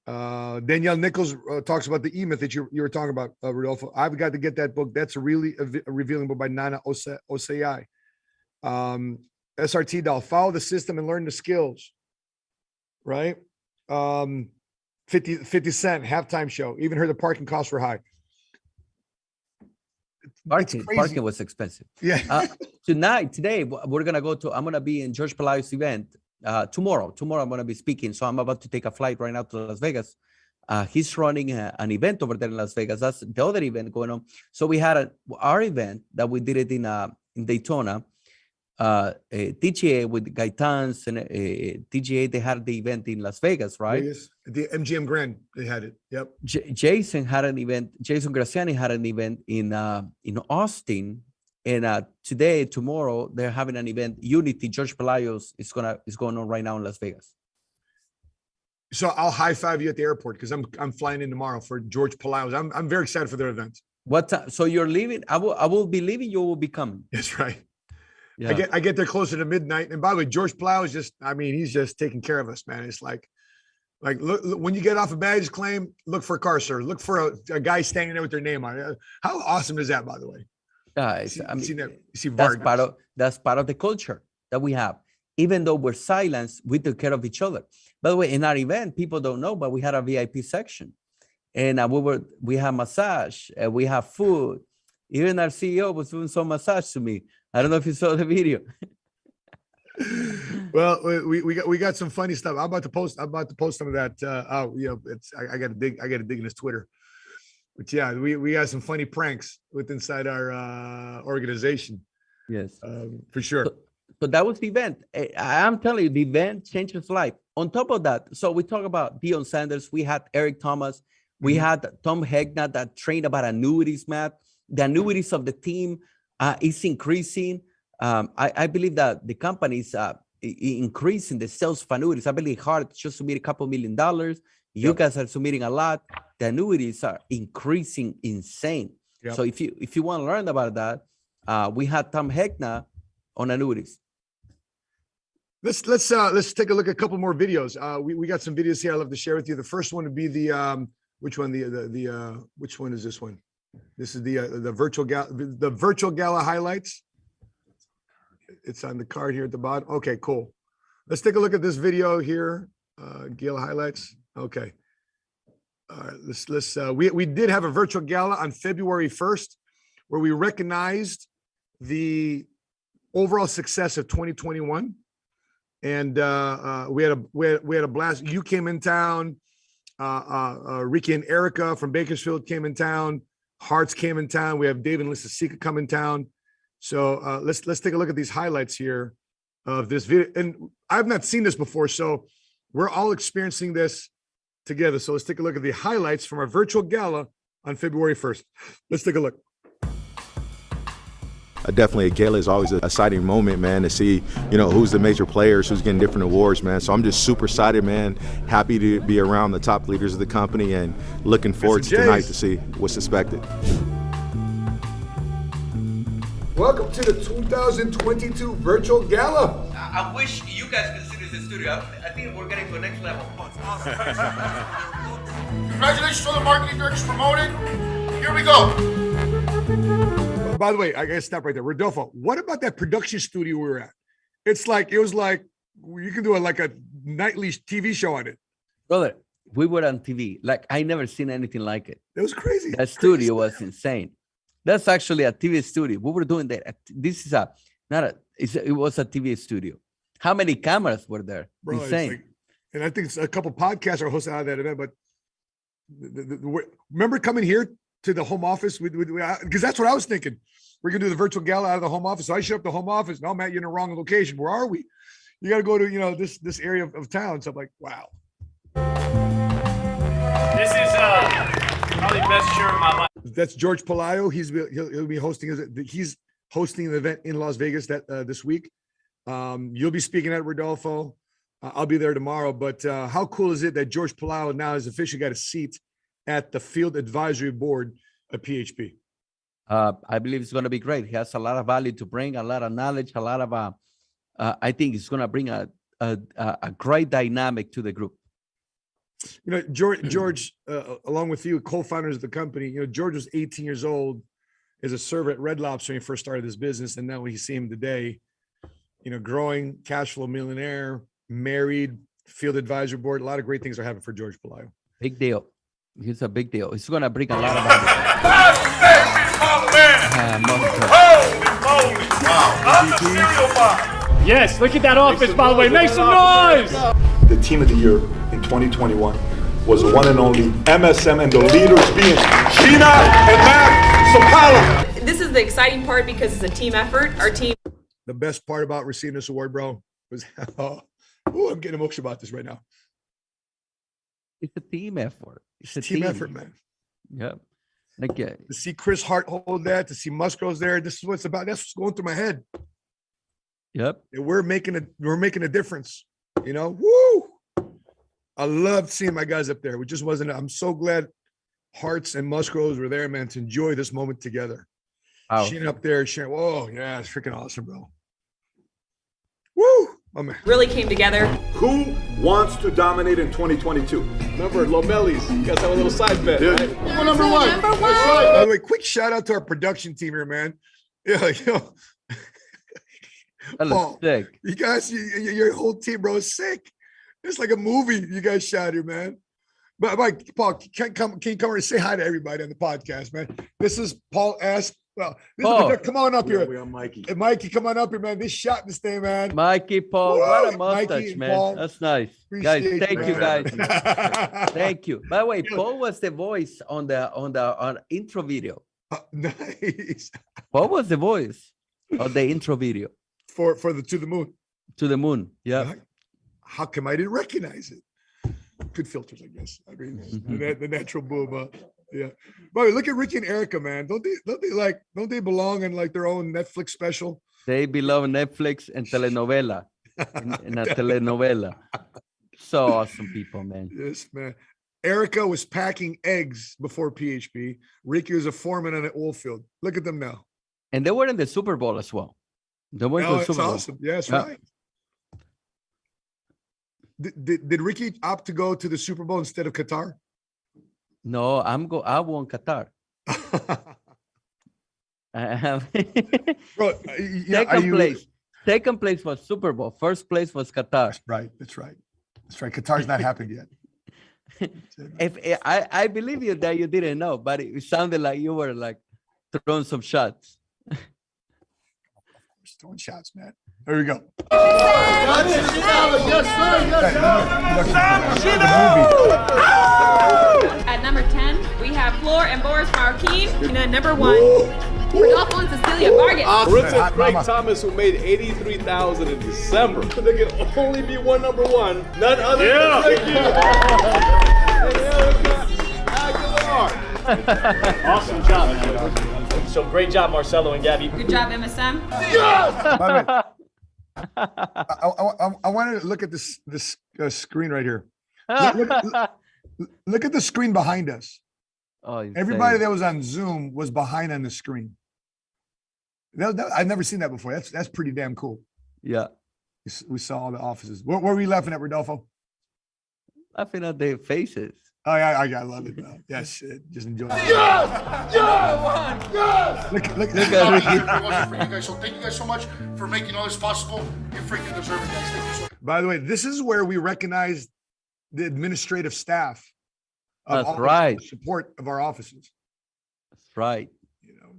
[SPEAKER 1] Danielle Nichols talks about the E-Myth that you were talking about, Rodolfo. I've got to get that book. That's a really revealing book by Nana Osei. SRT doll, follow the system and learn the skills. Right? 50 Cent halftime show. Even heard the parking costs were high.
[SPEAKER 2] Parking was expensive.
[SPEAKER 1] Yeah.
[SPEAKER 2] Today, we're gonna go to. I'm gonna be in George Pelayo's event. Tomorrow I'm going to be speaking. So I'm about to take a flight right now to Las Vegas. He's running an event over there in Las Vegas. That's the other event going on. So we had our event that we did it in Daytona. TGA with Gaitans and TGA, they had the event in Las Vegas, right?
[SPEAKER 1] Vegas. The MGM Grand, they had it. Yep.
[SPEAKER 2] Jason had an event. Jason Graciani had an event in Austin. And tomorrow, they're having an event. Unity, George Pelayo's is going on right now in Las Vegas.
[SPEAKER 1] So I'll high five you at the airport because I'm flying in tomorrow for George Pelayo's. I'm very excited for their event.
[SPEAKER 2] What time? So you're leaving? I will be leaving. You will be coming.
[SPEAKER 1] That's right.
[SPEAKER 2] Yeah.
[SPEAKER 1] I get there closer to midnight. And by the way, George Pelayo is he's just taking care of us, man. It's like look, when you get off a baggage claim, look for a car service. Look for a guy standing there with their name on it. How awesome is that, by the way?
[SPEAKER 2] Guys,
[SPEAKER 1] Vargas.
[SPEAKER 2] That's part of the culture that we have. Even though we're silenced, we took care of each other. By the way, in our event, people don't know, but we had a VIP section, and we have massage, we have food. Even our CEO was doing some massage to me. I don't know if you saw the video.
[SPEAKER 1] Well, we got some funny stuff. I'm about to post some of that. I got to dig in his Twitter. But yeah, we got some funny pranks inside our organization.
[SPEAKER 2] Yes,
[SPEAKER 1] for sure.
[SPEAKER 2] So that was the event. I'm telling you, the event changed his life. On top of that, so we talk about Dion Sanders. We had Eric Thomas. We had Tom Hegna that trained about annuities, Matt. The annuities of the team is increasing. I believe that the company is increasing the sales of annuities. I believe Hart just submitted a $2 million. You guys are submitting a lot. The annuities are increasing insane. Yep. So if you want to learn about that, we had Tom Hegna on annuities.
[SPEAKER 1] Let's take a look at a couple more videos. We got some videos here I'd love to share with you. The first one would be the which one? Which one is this one? This is the virtual gala highlights. It's on the card here at the bottom. Okay, cool. Let's take a look at this video here. Gala highlights. Okay. All right. We did have a virtual gala on February 1st, where we recognized the overall success of 2021, and we had a blast. You came in town. Ricky and Erica from Bakersfield came in town. Hearts came in town. We have David and Lisa Sika come in town. So let's take a look at these highlights here of this video. And I've not seen this before, so we're all experiencing this together. So let's take a look at the highlights from our virtual gala on February 1st. Let's take a look.
[SPEAKER 9] Definitely a gala is always an exciting moment, man, to see, who's the major players, who's getting different awards, man. So I'm just super excited, man. Happy to be around the top leaders of the company and looking forward to tonight to see what's expected.
[SPEAKER 1] Welcome to the 2022 virtual gala.
[SPEAKER 2] I wish you guys could see this in the studio. I think we're getting to the next level.
[SPEAKER 7] Congratulations to the marketing directors promoted. Here we go.
[SPEAKER 1] By the way, I gotta stop right there. Rodolfo, what about that production studio we were at? It was like you can do a nightly TV show on it.
[SPEAKER 2] Brother, we were on TV. Like I never seen anything like it.
[SPEAKER 1] It was crazy.
[SPEAKER 2] That studio was insane. That's actually a TV studio. We were doing that. This is it was a TV studio. How many cameras were there?
[SPEAKER 1] Bro,
[SPEAKER 2] insane.
[SPEAKER 1] And I think a couple podcasts are hosted out of that event. But remember coming here to the home office because that's what I was thinking. We're gonna do the virtual gala out of the home office. So I show up to the home office. No, Matt, you're in the wrong location. Where are we? You got to go to this area of town. So I'm like, wow.
[SPEAKER 10] This is probably the best show of my life.
[SPEAKER 1] That's George Pelayo. He'll be hosting an event in Las Vegas this week. You'll be speaking at Rodolfo. I'll be there tomorrow. But how cool is it that George Pelayo now has officially got a seat at the field advisory board of PHP?
[SPEAKER 2] I believe it's going to be great. He has a lot of value to bring, a lot of knowledge, a lot of I think it's going to bring a great dynamic to the group.
[SPEAKER 1] You know, George, along with you, co-founders of the company, you know, George was 18 years old as a server at Red Lobster when he first started this business. And now we see him today, you know, growing, cash flow millionaire, married, field advisor board. A lot of great things are happening for George Pelayo.
[SPEAKER 2] Big deal. He's a big deal. It's going to bring a lot of money.
[SPEAKER 10] Yes, look at that office, by the way. Make some noise!
[SPEAKER 11] The team of the year in 2021 was the one and only MSM, and the leaders being Sheena and Matt Sapaula.
[SPEAKER 12] This is the exciting part because it's a team effort. Our team.
[SPEAKER 1] The best part about receiving this award, bro, was I'm getting emotional about this right now.
[SPEAKER 2] It's a team effort.
[SPEAKER 1] It's a team effort, man.
[SPEAKER 2] Yep. Like,
[SPEAKER 1] to see Chris Hart hold that, to see Musgrove's there, this is what it's about. That's what's going through my head.
[SPEAKER 2] Yep.
[SPEAKER 1] And we're making a difference. You know, woo! I loved seeing my guys up there. We just wasn't. I'm so glad Harts and Musgroves were there, man, to enjoy this moment together.
[SPEAKER 2] Wow.
[SPEAKER 1] Sheena up there, sharing. Whoa, yeah, it's freaking awesome, bro. Woo! Oh, man.
[SPEAKER 12] Really came together.
[SPEAKER 11] Who wants to dominate in 2022?
[SPEAKER 13] Remember, Lomelli's. You guys have a little side bet, right?
[SPEAKER 11] We're number one.
[SPEAKER 1] By the way, quick shout out to our production team here, man. Yeah, you know.
[SPEAKER 2] That looks sick.
[SPEAKER 1] You guys, your whole team, bro, is sick. It's like a movie you guys shot here, man. But Mike, Paul, can you come and say hi to everybody on the podcast, man? This is Paul S. Well, come on up here.
[SPEAKER 11] We are Mikey.
[SPEAKER 1] Hey, Mikey, come on up here, man. This shot this day, man.
[SPEAKER 2] Mikey, Paul, what a mustache,
[SPEAKER 1] Mikey
[SPEAKER 2] man.
[SPEAKER 1] Paul,
[SPEAKER 2] that's nice.
[SPEAKER 1] guys,
[SPEAKER 2] thank you, guys. Thank you. By the way, Paul was the voice on the intro video.
[SPEAKER 1] Nice.
[SPEAKER 2] Paul was the voice of the intro video.
[SPEAKER 1] For the To the Moon.
[SPEAKER 2] To the Moon, yeah.
[SPEAKER 1] How come I didn't recognize it? Good filters, I guess. I mean, the natural boom. Yeah. By the way, look at Ricky and Erica, man. Don't they belong in like their own Netflix special?
[SPEAKER 2] They belong in Netflix and telenovela. in a telenovela. So awesome people, man.
[SPEAKER 1] Yes, man. Erica was packing eggs before PHP. Ricky was a foreman on an oil field. Look at them now.
[SPEAKER 2] And they were in the Super Bowl as well. They went to the Super Bowl.
[SPEAKER 1] Awesome. Yeah, that's right. Did Ricky opt to go to the Super Bowl instead of Qatar?
[SPEAKER 2] No, I want Qatar.
[SPEAKER 1] Bro,
[SPEAKER 2] second place was Super Bowl. First place was Qatar.
[SPEAKER 1] That's right. Qatar's not happened yet.
[SPEAKER 2] If I believe you that you didn't know, but it sounded like you were like throwing some shots.
[SPEAKER 1] Throwing shots, man. There we go.
[SPEAKER 12] At number 10, we have Flor and Boris Marquin. And at number 1, Rodolfo and Cecilia Vargas.
[SPEAKER 13] Marissa and Craig Thomas, who made $83,000 in December. There can only be one number one, none other than Ricky.
[SPEAKER 10] Awesome job, man. So great job, Marcelo and Gabby.
[SPEAKER 12] Good job, MSM.
[SPEAKER 1] Yes! I wanted to look at this screen right here. Look at the screen behind us.
[SPEAKER 2] Oh,
[SPEAKER 1] everybody that was on Zoom was behind on the screen. I've never seen that before. That's pretty damn cool.
[SPEAKER 2] Yeah.
[SPEAKER 1] We saw all the offices. What were we laughing at, Rodolfo?
[SPEAKER 2] Laughing at their faces.
[SPEAKER 1] Oh yeah, I love it, bro. Yes, just enjoy it.
[SPEAKER 7] Yes! Yes!
[SPEAKER 1] Look
[SPEAKER 7] for you guys. So thank you guys so much for making all this possible. You freaking deserve it, guys. Thank you so much.
[SPEAKER 1] By the way, this is where we recognize the administrative staff.
[SPEAKER 2] That's right.
[SPEAKER 1] Support of our offices.
[SPEAKER 2] That's right.
[SPEAKER 1] You know,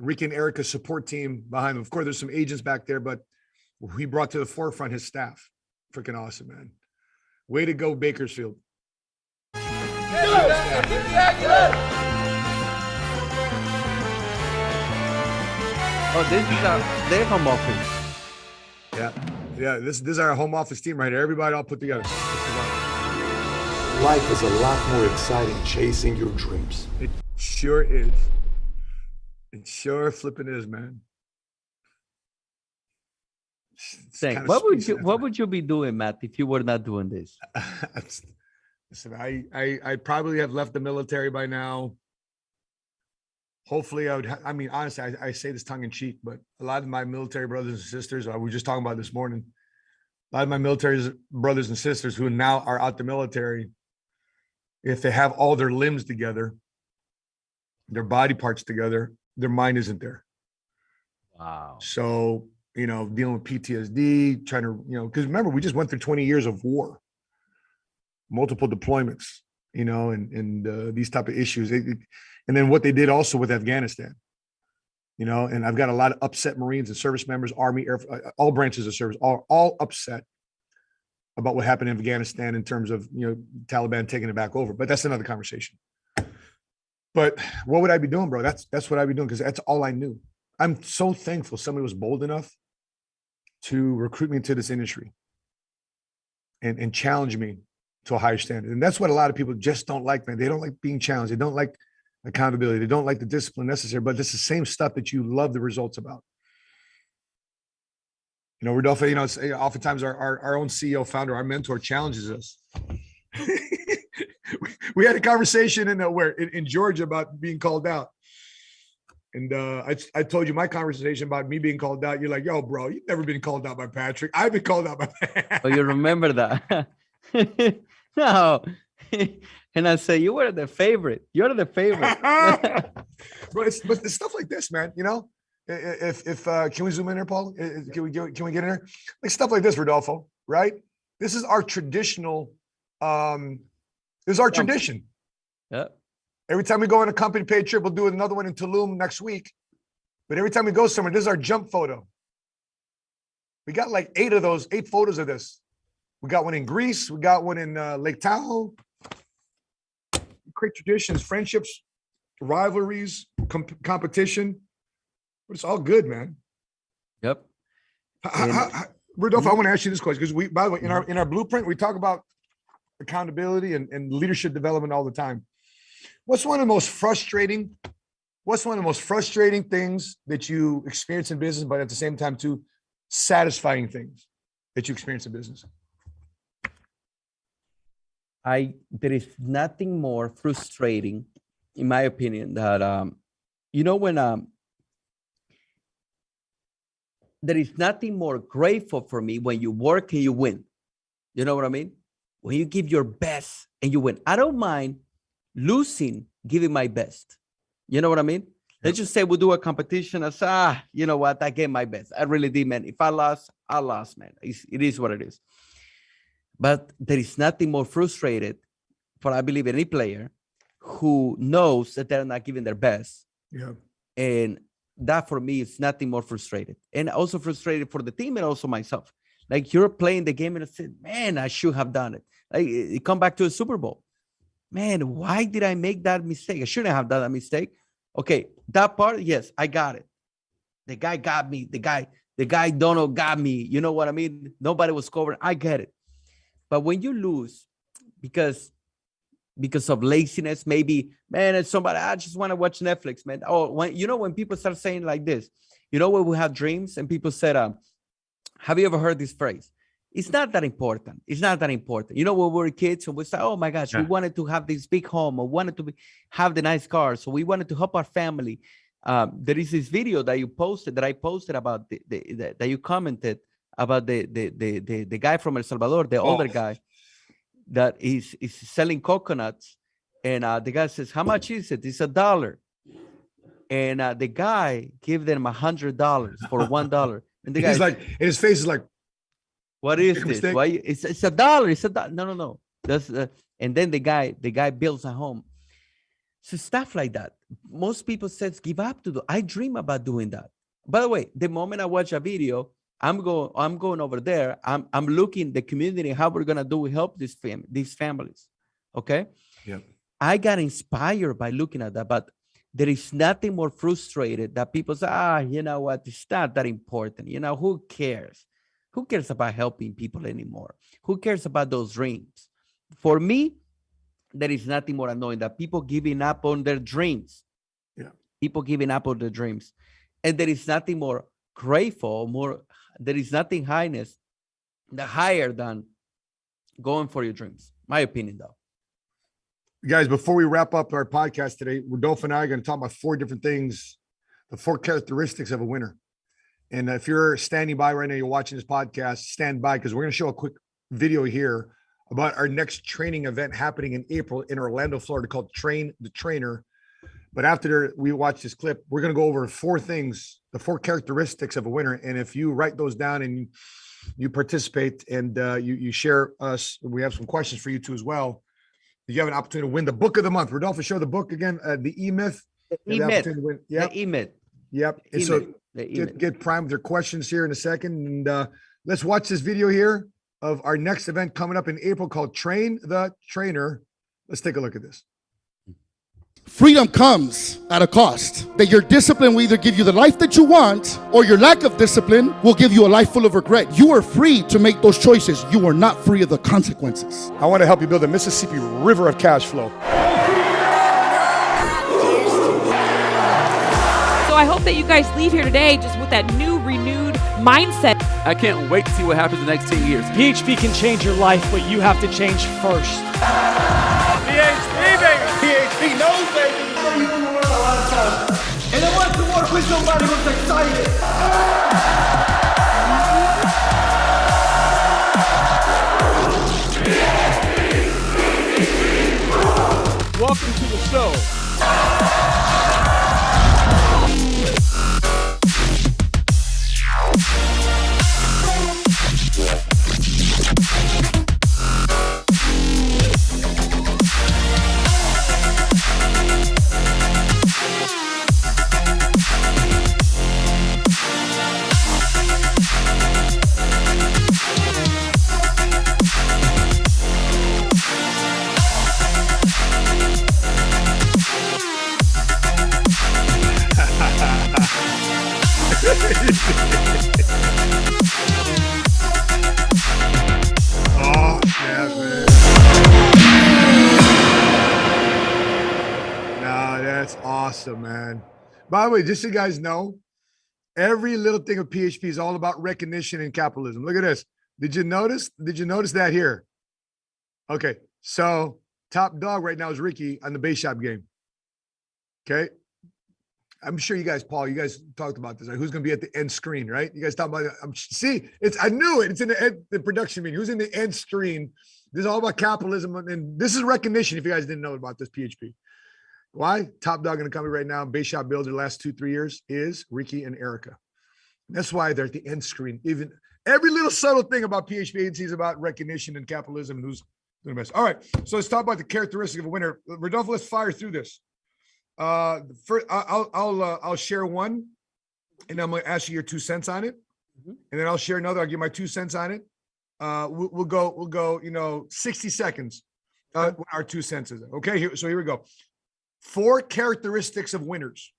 [SPEAKER 1] Ricky and Erica's support team behind them. Of course, there's some agents back there, but he brought to the forefront his staff. Freaking awesome, man. Way to go, Bakersfield.
[SPEAKER 2] Oh, this is their home office.
[SPEAKER 1] Yeah. This is our home office team right here. Everybody all put together.
[SPEAKER 11] Life is a lot more exciting chasing your dreams.
[SPEAKER 1] It sure is. It sure flipping is, man.
[SPEAKER 2] Thanks. What would you be doing, Matt, if you were not doing this?
[SPEAKER 1] Listen, I probably have left the military by now. hopefully I mean, honestly, I say this tongue in cheek, but a lot of my military brothers and sisters, we were just talking about this morning, a lot of my military brothers and sisters who now are out the military, if they have all their limbs together, their body parts together, their mind isn't there.
[SPEAKER 2] Wow.
[SPEAKER 1] So, dealing with PTSD, trying to, because remember, we just went through 20 years of war, multiple deployments, and these type of issues. And then what they did also with Afghanistan, and I've got a lot of upset Marines and service members, Army, Air, all branches of service, all upset about what happened in Afghanistan in terms of, Taliban taking it back over. But that's another conversation. But what would I be doing, bro? That's what I'd be doing, because that's all I knew. I'm so thankful somebody was bold enough to recruit me into this industry and challenge me to a higher standard. And that's what a lot of people just don't like, man. They don't like being challenged. They don't like accountability. They don't like the discipline necessary, but it's the same stuff that you love the results about. Rodolfo, it's, oftentimes our own CEO, founder, our mentor challenges us. we had a conversation in Georgia about being called out. And I told you my conversation about me being called out. You're like, yo, bro, you've never been called out by Patrick. I've been called out by Patrick.
[SPEAKER 2] Oh, you remember that? No. And I say, you were the favorite. You're the favorite.
[SPEAKER 1] Bro, but it's stuff like this, man. If can we zoom in there, Paul? Can we get in there? Like stuff like this, Rodolfo, right? This is our traditional, tradition.
[SPEAKER 2] Yeah.
[SPEAKER 1] Every time we go on a company paid trip, we'll do another one in Tulum next week. But every time we go somewhere, this is our jump photo. We got like 8 photos of this. We got one in Greece. We got one in Lake Tahoe. Great traditions, friendships, rivalries, competition. But it's all good, man.
[SPEAKER 2] Yep.
[SPEAKER 1] Rodolfo, I want to ask you this question, because by the way, in our blueprint, we talk about accountability and leadership development all the time. What's one of the most frustrating things that you experience in business, but at the same time, too, satisfying things that you experience in business?
[SPEAKER 2] There is nothing more frustrating, in my opinion, that when there is nothing more grateful for me when you work and you win. You know what I mean? When you give your best and you win. I don't mind losing, giving my best. You know what I mean? Let's just say we do a competition. I say, you know what? I gave my best. I really did, man. If I lost, man. It is what it is. But there is nothing more frustrated for, I believe, any player who knows that they're not giving their best.
[SPEAKER 1] Yeah.
[SPEAKER 2] And that for me is nothing more frustrated. And also frustrated for the team and also myself. Like you're playing the game and I said, man, I should have done it. Like you come back to a Super Bowl. Man, why did I make that mistake? I shouldn't have done that mistake. Okay, that part, yes, I got it. The guy got me. The guy Donald got me. You know what I mean? Nobody was covering. I get it. But when you lose because of laziness, maybe, man, it's somebody, I just want to watch Netflix, man. Oh, when people start saying like this, when we have dreams and people said, have you ever heard this phrase? It's not that important. It's not that important. When we were kids and we said, oh my gosh, we wanted to have this big home or wanted to have the nice car. So we wanted to help our family. There is this video that I posted about that you commented about the guy from El Salvador, the older guy that is selling coconuts. And the guy says, how much is it? It's $1. And the guy gave them $100 for $1. And the guy's
[SPEAKER 1] like, and his face is like,
[SPEAKER 2] what is this? Why? It's $1. It's $1. No. That's and then the guy builds a home. So stuff like that. Most people says give up to do. I dream about doing that. By the way, the moment I watch a video, I'm going over there. I'm looking the community, how we're gonna help these families. Okay.
[SPEAKER 1] Yeah.
[SPEAKER 2] I got inspired by looking at that, but there is nothing more frustrated that people say, you know what? It's not that important. Who cares? Who cares about helping people anymore? Who cares about those dreams? For me, there is nothing more annoying than people giving up on their dreams.
[SPEAKER 1] Yeah.
[SPEAKER 2] People giving up on their dreams. And there is nothing more grateful, there is nothing higher than going for your dreams. My opinion, though.
[SPEAKER 1] Guys, before we wrap up our podcast today, Rodolfo and I are going to talk about 4 different things, the 4 characteristics of a winner. And if you're standing by right now, you're watching this podcast, stand by, because we're going to show a quick video here about our next training event happening in April in Orlando, Florida, called Train the Trainer. But after we watch this clip, we're going to go over 4 things, the 4 characteristics of a winner. And if you write those down and you participate and you share us, we have some questions for you too as well. You have an opportunity to win the book of the month. Rodolfo, show the book again, the E-Myth.
[SPEAKER 2] E-Myth.
[SPEAKER 1] Yep.
[SPEAKER 2] The E-Myth.
[SPEAKER 1] Yep. And so get primed with your questions here in a second. And let's watch this video here of our next event coming up in April called Train the Trainer. Let's take a look at this.
[SPEAKER 7] Freedom comes at a cost. That your discipline will either give you the life that you want, or your lack of discipline will give you a life full of regret. You are free to make those choices. You are not free of the consequences.
[SPEAKER 1] I want to help you build a Mississippi River of cash flow.
[SPEAKER 12] So I hope that you guys leave here today just with that new, renewed mindset.
[SPEAKER 13] I can't wait to see what happens in the next 10 years.
[SPEAKER 10] PHP can change your life, but you have to change first. PHP, baby! PHP knows, baby! You're going to learn a lot of times. And I want to work with somebody who's excited. Welcome to the show.
[SPEAKER 1] Oh, yeah, man. No, that's awesome, man. By the way, just so you guys know, every little thing of PHP is all about recognition and capitalism. Look at this. Did you notice that here? Okay, so top dog right now is Ricky on the base shop game. Okay. I'm sure you guys, Paul, you guys talked about this. Right? Who's going to be at the end screen, right? You guys talked about it. I knew it. It's in the production meeting. Who's in the end screen? This is all about capitalism. And this is recognition if you guys didn't know about this PHP. Why? Top dog in the company right now, base shop builder the last 2-3 years is Ricky and Erica. That's why they're at the end screen. Even every little subtle thing about PHP Agency is about recognition and capitalism and who's doing the best. All right. So let's talk about the characteristic of a winner. Rodolfo, let's fire through this. First, I'll share one, and I'm going to ask you your 2 cents on it, and then I'll share another. I'll give my 2 cents on it. We'll go. 60 seconds. Our 2 cents is okay. Here we go. 4 characteristics of winners.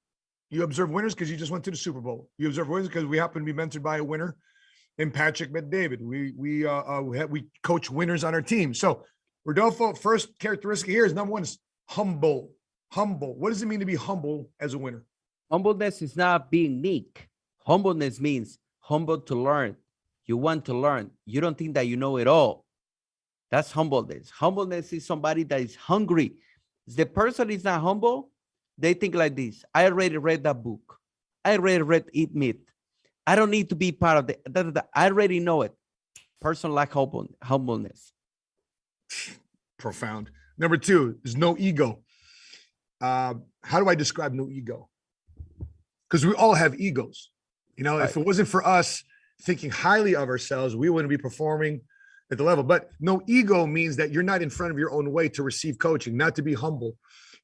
[SPEAKER 1] You observe winners because you just went to the Super Bowl. You observe winners because we happen to be mentored by a winner, and Patrick met David. We coach winners on our team. So Rodolfo, first characteristic here is number 1 is humble. Humble. What does it mean to be humble as a winner?
[SPEAKER 2] Humbleness is not being meek. Humbleness means humble to learn. You want to learn. You don't think that you know it all. That's humbleness. Humbleness is somebody that is hungry. If the person is not humble, they think like this. I already read that book. I already read Eat Meat. I don't need to be part of the. I already know it. Person lack humbleness.
[SPEAKER 1] Profound. Number 2 is no ego. How do I describe no ego? Because we all have egos. Right. If it wasn't for us thinking highly of ourselves, we wouldn't be performing at the level. But no ego means that you're not in front of your own way to receive coaching, not to be humble.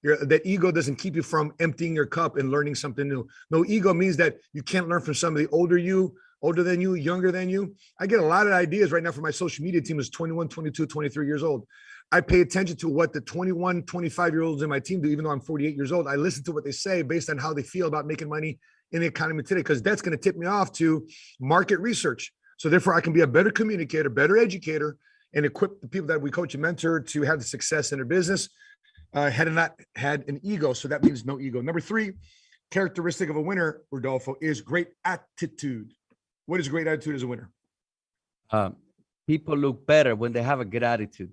[SPEAKER 1] That ego doesn't keep you from emptying your cup and learning something new. No ego means that you can't learn from somebody older than you, younger than you. I get a lot of ideas right now from my social media team is 21, 22, 23 years old. I pay attention to what the 21, 25-year-olds in my team do, even though I'm 48 years old. I listen to what they say based on how they feel about making money in the economy today, because that's going to tip me off to market research. So therefore, I can be a better communicator, better educator, and equip the people that we coach and mentor to have the success in their business. Had not had an ego, so that means no ego. Number 3, characteristic of a winner, Rodolfo, is great attitude. What is great attitude as a winner?
[SPEAKER 2] People look better when they have a good attitude.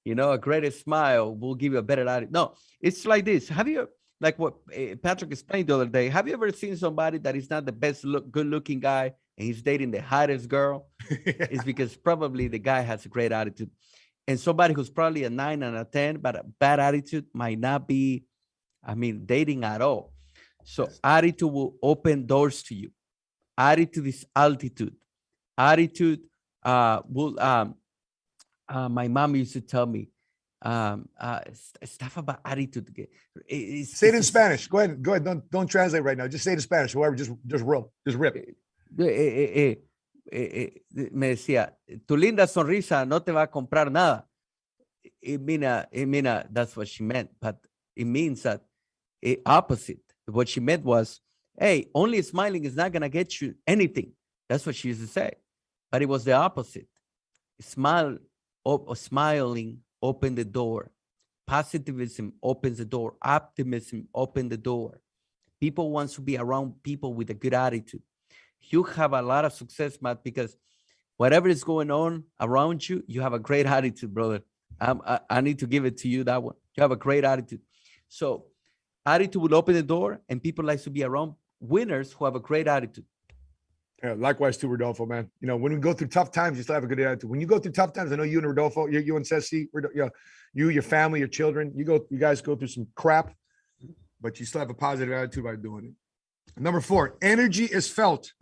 [SPEAKER 2] A greater smile will give you a better attitude. No, it's like this. Have you, like what Patrick explained the other day, have you ever seen somebody that is not the best good-looking guy and he's dating the hottest girl? It's because probably the guy has a great attitude. And somebody who's probably a 9 and a 10, but a bad attitude might not be, dating at all. So attitude will open doors to you. Attitude is altitude. Attitude will, my mom used to tell me, stuff about attitude.
[SPEAKER 1] Say it in Spanish. Go ahead. Don't translate right now. Just say it in Spanish. Whoever, just rip.
[SPEAKER 2] Me decía, tu linda sonrisa no te va a comprar nada. It mean that's what she meant, but it means that opposite. What she meant was, hey, only smiling is not gonna get you anything. That's what she used to say, but it was the opposite. Smiling open the door. Positivism opens the door. Optimism opens the door. People want to be around people with a good attitude. You have a lot of success, Matt, because whatever is going on around you, you have a great attitude, brother. I need to give it to you, that one. You have a great attitude. So attitude will open the door, and people like to be around winners who have a great attitude.
[SPEAKER 1] Yeah, likewise too, Rodolfo, man. When we go through tough times, you still have a good attitude. When you go through tough times, I know you and Rodolfo, you and Ceci, you, your family, your children, you guys go through some crap, but you still have a positive attitude by doing it. Number 4, energy is felt.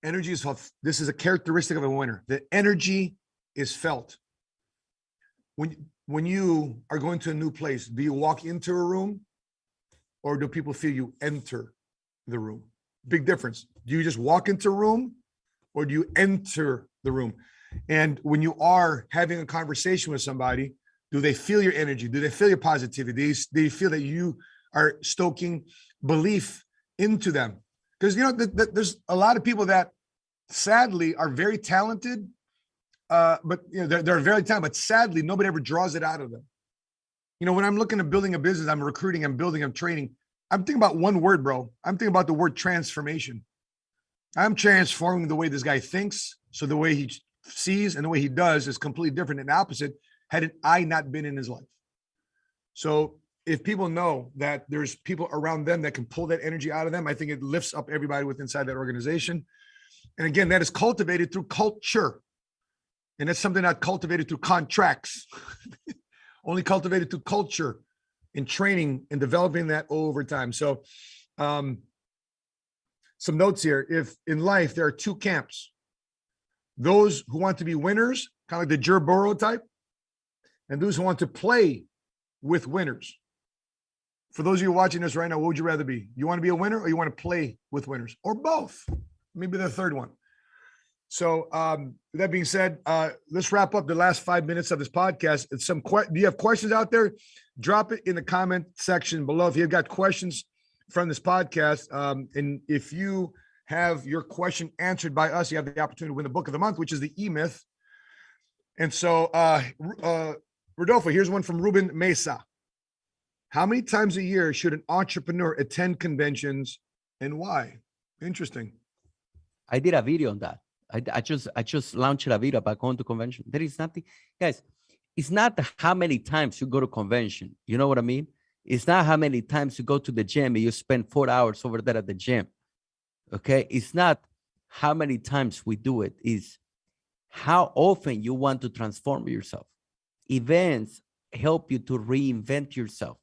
[SPEAKER 1] Energy is felt. This is a characteristic of a winner. The energy is felt. When you are going to a new place, do you walk into a room or do people feel you enter the room? Big difference. Do you just walk into a room or do you enter the room? And when you are having a conversation with somebody, do they feel your energy? Do they feel your positivity? Do they feel that you are stoking belief into them? Because, there's a lot of people that sadly are very talented, but they're very talented, but sadly, nobody ever draws it out of them. When I'm looking at building a business, I'm recruiting, I'm building, I'm training. I'm thinking about one word, bro. I'm thinking about the word transformation. I'm transforming the way this guy thinks. So the way he sees and the way he does is completely different and opposite had I not been in his life. So if people know that there's people around them that can pull that energy out of them, I think it lifts up everybody within inside that organization. And again, that is cultivated through culture. And that's something not cultivated through contracts, only cultivated through culture. In training and developing that over time. So some notes here. If in life there are 2 camps, those who want to be winners, kind of like the Joe Burrow type, and those who want to play with winners. For those of you watching this right now, what would you rather be? You want to be a winner or you want to play with winners? Or both? Maybe the third one. So that being said, let's wrap up the last 5 minutes of this podcast. Do you have questions out there? Drop it in the comment section below. If you've got questions from this podcast, and if you have your question answered by us, you have the opportunity to win the book of the month, which is the E-Myth. And so, Rodolfo, here's one from Ruben Mesa. How many times a year should an entrepreneur attend conventions and why? Interesting.
[SPEAKER 2] I did a video on that. I just launched a video about going to convention. There is nothing, guys. It's not how many times you go to convention. You know what I mean? It's not how many times you go to the gym and you spend 4 hours over there at the gym. Okay. It's not how many times we do it. It's how often you want to transform yourself. Events help you to reinvent yourself.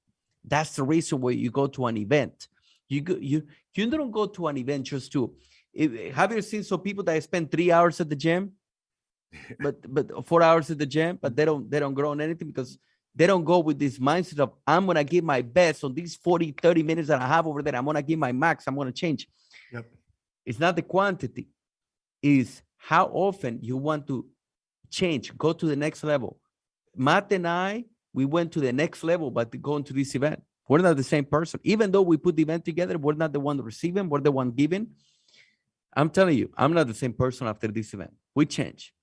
[SPEAKER 2] That's the reason why you go to an event. You don't go to an event just to. Have you seen some people that spend 3 hours at the gym, but 4 hours at the gym, but they don't grow on anything because they don't go with this mindset of I'm gonna give my best on these 40-30 minutes that I have over there. I'm gonna give my max. I'm gonna change.
[SPEAKER 1] Yep.
[SPEAKER 2] It's not the quantity, it's how often you want to change, go to the next level. Matt and I, we went to the next level, but going to this event, we're not the same person. Even though we put the event together, we're not the one receiving, we're the one giving. I'm telling you, I'm not the same person after this event. We change.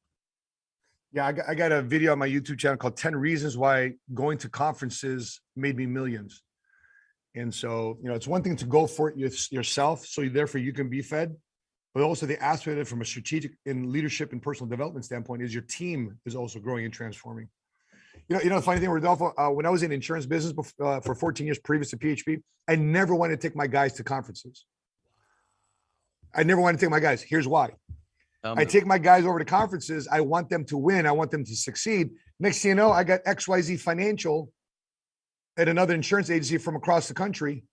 [SPEAKER 1] Yeah, I got a video on my YouTube channel called 10 Reasons Why Going to Conferences Made Me Millions. And so, it's one thing to go for it yourself, so therefore you can be fed, but also the aspect of it from a strategic and leadership and personal development standpoint is your team is also growing and transforming. The funny thing, Rodolfo, when I was in insurance business for 14 years previous to PHP, I never wanted to take my guys to conferences. I never wanted to take my guys. Here's why. I take my guys over to conferences. I want them to win. I want them to succeed. Next thing you know, I got XYZ Financial at another insurance agency from across the country,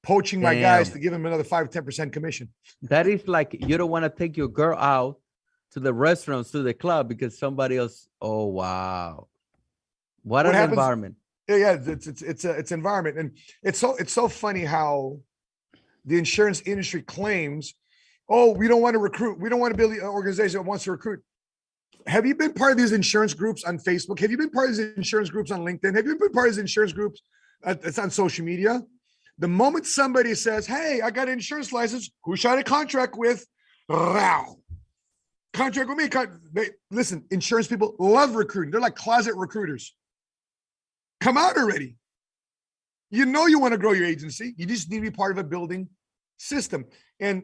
[SPEAKER 1] poaching my guys to give them another 5-10% commission.
[SPEAKER 2] That is like, you don't want to take your girl out to the restaurants, to the club, because somebody else. Oh, wow. What an environment.
[SPEAKER 1] Yeah, it's environment. And it's so funny how the insurance industry claims, oh, we don't want to recruit. We don't want to build an organization that wants to recruit. Have you been part of these insurance groups on Facebook? Have you been part of these insurance groups on LinkedIn? Have you been part of these insurance groups that's on social media? The moment somebody says, hey, I got an insurance license, who should I contract with? Contract with me. Listen, insurance people love recruiting. They're like closet recruiters. Come out already. You know you want to grow your agency. You just need to be part of a building system. And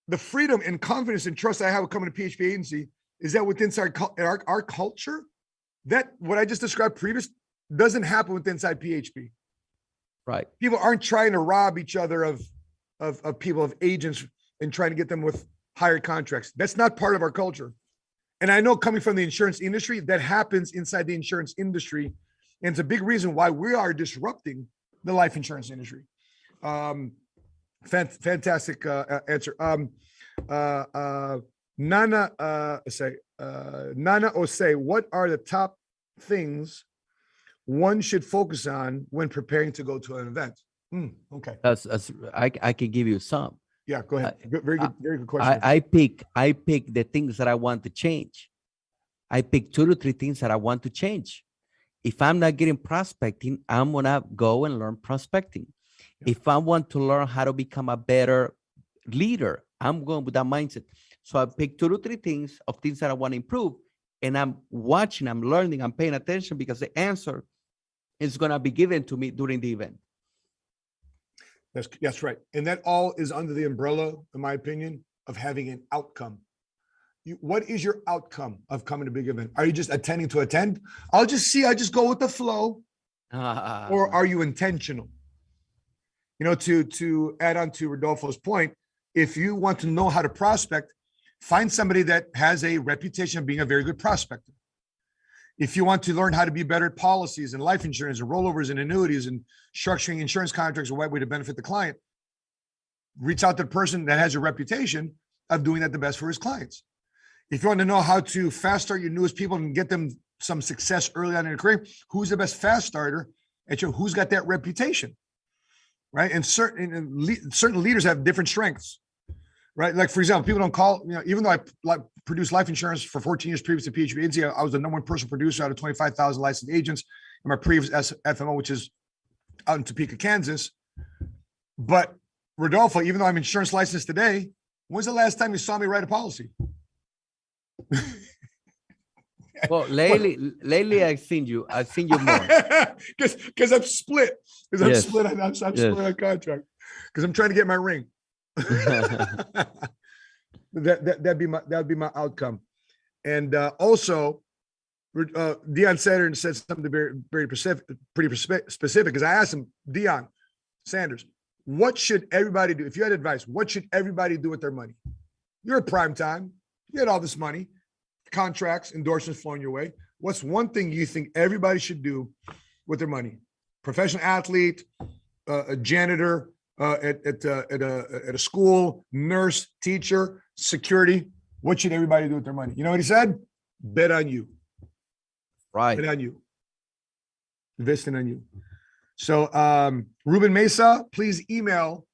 [SPEAKER 1] the freedom and confidence and trust I have with coming to PHP Agency is that within our culture, that what I just described previous doesn't happen within inside PHP.
[SPEAKER 2] Right.
[SPEAKER 1] People aren't trying to rob each other of people, of agents, and trying to get them with higher contracts. That's not part of our culture. And I know coming from the insurance industry, that happens inside the insurance industry. And it's a big reason why we are disrupting the life insurance industry. Fantastic answer. Nana Osei, what are the top things one should focus on when preparing to go to an event? Okay.
[SPEAKER 2] I can give you some.
[SPEAKER 1] Yeah, go ahead. Very good question.
[SPEAKER 2] I pick the things that I want to change. I pick 2 to 3 things that I want to change. If I'm not getting prospecting, I'm gonna go and learn prospecting. Yeah. If I want to learn how to become a better leader, I'm going with that mindset. So I pick 2 to 3 things that I want to improve, and I'm watching, I'm learning, I'm paying attention, because the answer is gonna be given to me during the event.
[SPEAKER 1] That's right. And that all is under the umbrella, in my opinion, of having an outcome. What is your outcome of coming to a big event? Are you just attending to attend? I just go with the flow. Or are you intentional? To add on to Rodolfo's point, if you want to know how to prospect, find somebody that has a reputation of being a very good prospector. If you want to learn how to be better at policies and life insurance and rollovers and annuities and structuring insurance contracts, a right way to benefit the client, reach out to the person that has a reputation of doing that the best for his clients. If you want to know how to fast start your newest people and get them some success early on in their career, who's the best fast starter and who's got that reputation, right? And certain leaders have different strengths, right? Like, for example, people don't call, even though I produced life insurance for 14 years previous to PHP Agency, I was the #1 person producer out of 25,000 licensed agents in my previous FMO, which is out in Topeka, Kansas. But Rodolfo, even though I'm insurance licensed today, when's the last time you saw me write a policy?
[SPEAKER 2] Well, lately I've seen you more.
[SPEAKER 1] Because I'm split. I'm split on contract. Because I'm trying to get my ring. That'd be my outcome. And also, Dion Sanders said something very pretty specific. Because I asked him, Dion Sanders, what should everybody do? If you had advice, what should everybody do with their money? You're at prime time. You had all this money, contracts, endorsements flowing your way. What's one thing you think everybody should do with their money? Professional athlete, a janitor at a school, nurse, teacher, security. What should everybody do with their money? You know what he said? Bet on you.
[SPEAKER 2] Right.
[SPEAKER 1] Bet on you. Investing on you. So Ruben Mesa, please email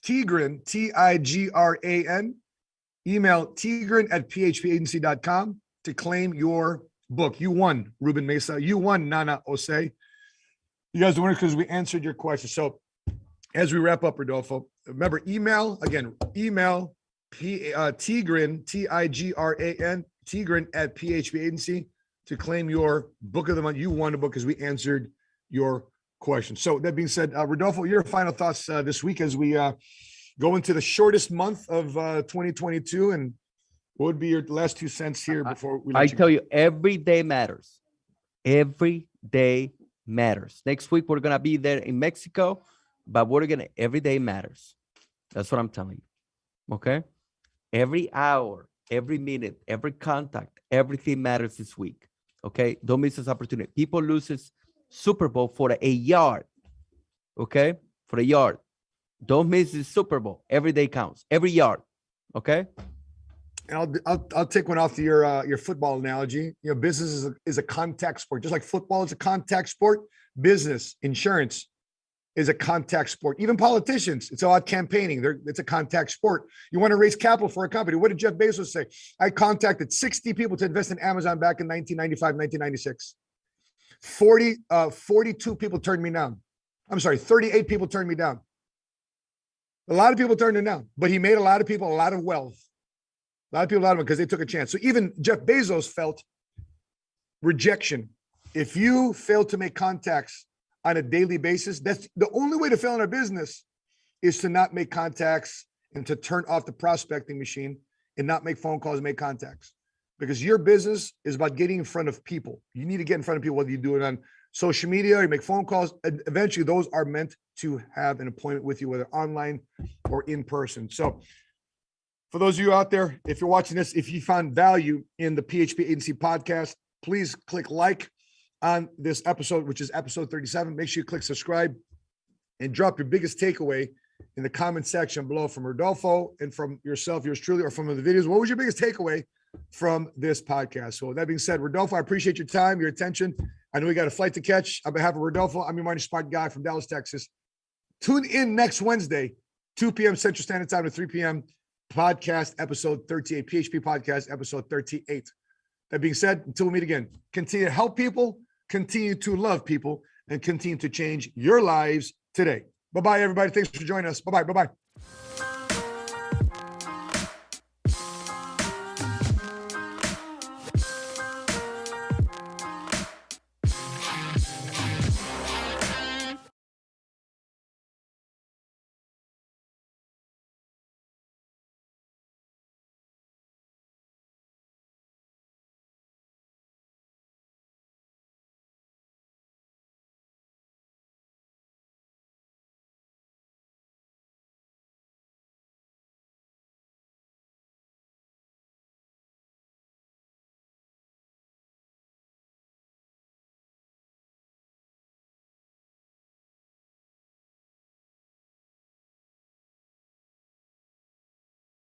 [SPEAKER 1] Tigran, Tigran. Email tigran@phpagency.com to claim your book. You won, Ruben Mesa. You won, Nana Osei. You guys are winners because we answered your question. So as we wrap up, Rodolfo, remember, email Tigran, Tigran, Tigran@PHP Agency to claim your book of the month. You won a book because we answered your question. So that being said, Rodolfo, your final thoughts this week as we go into the shortest month of 2022, and what would be your last 2 cents here before we let
[SPEAKER 2] I tell you, every day matters. Every day matters. Next week, we're going to be there in Mexico, but every day matters. That's what I'm telling you. Okay? Every hour, every minute, every contact, everything matters this week. Okay? Don't miss this opportunity. People loses Super Bowl for a yard. Okay? For a yard. Don't miss the Super Bowl. Every day counts. Every yard. Okay?
[SPEAKER 1] And I'll take one off to your football analogy. You know, business is a contact sport. Just like football is a contact sport, business, insurance is a contact sport. Even politicians, it's all campaigning. It's a contact sport. You want to raise capital for a company. What did Jeff Bezos say? I contacted 60 people to invest in Amazon back in 1995, 1996. 42 people turned me down. I'm sorry, 38 people turned me down. A lot of people turned him down, but he made a lot of people a lot of wealth. A lot of people, because they took a chance. So even Jeff Bezos felt rejection. If you fail to make contacts on a daily basis, that's the only way to fail in our business, is to not make contacts and to turn off the prospecting machine and not make phone calls and make contacts. Because your business is about getting in front of people. You need to get in front of people, whether you do it on social media or you make phone calls. And eventually those are meant to have an appointment with you, whether online or in person. So for those of you out there, if you're watching this, if you found value in the PHP Agency podcast, please click like on this episode, which is episode 37. Make sure you click subscribe and drop your biggest takeaway in the comment section below from Rodolfo and from yourself, yours truly, or from the videos. What was your biggest takeaway from this podcast? So that being said, Rodolfo, I appreciate your time, your attention. I know we got a flight to catch. On behalf of Rodolfo, I'm your money smart guy from Dallas, Texas. Tune in next Wednesday, 2 p.m. Central Standard Time to 3 p.m. Podcast episode 38, PHP podcast episode 38. That being said, until we meet again, continue to help people, continue to love people, and continue to change your lives today. Bye-bye, everybody. Thanks for joining us. Bye-bye. Bye-bye.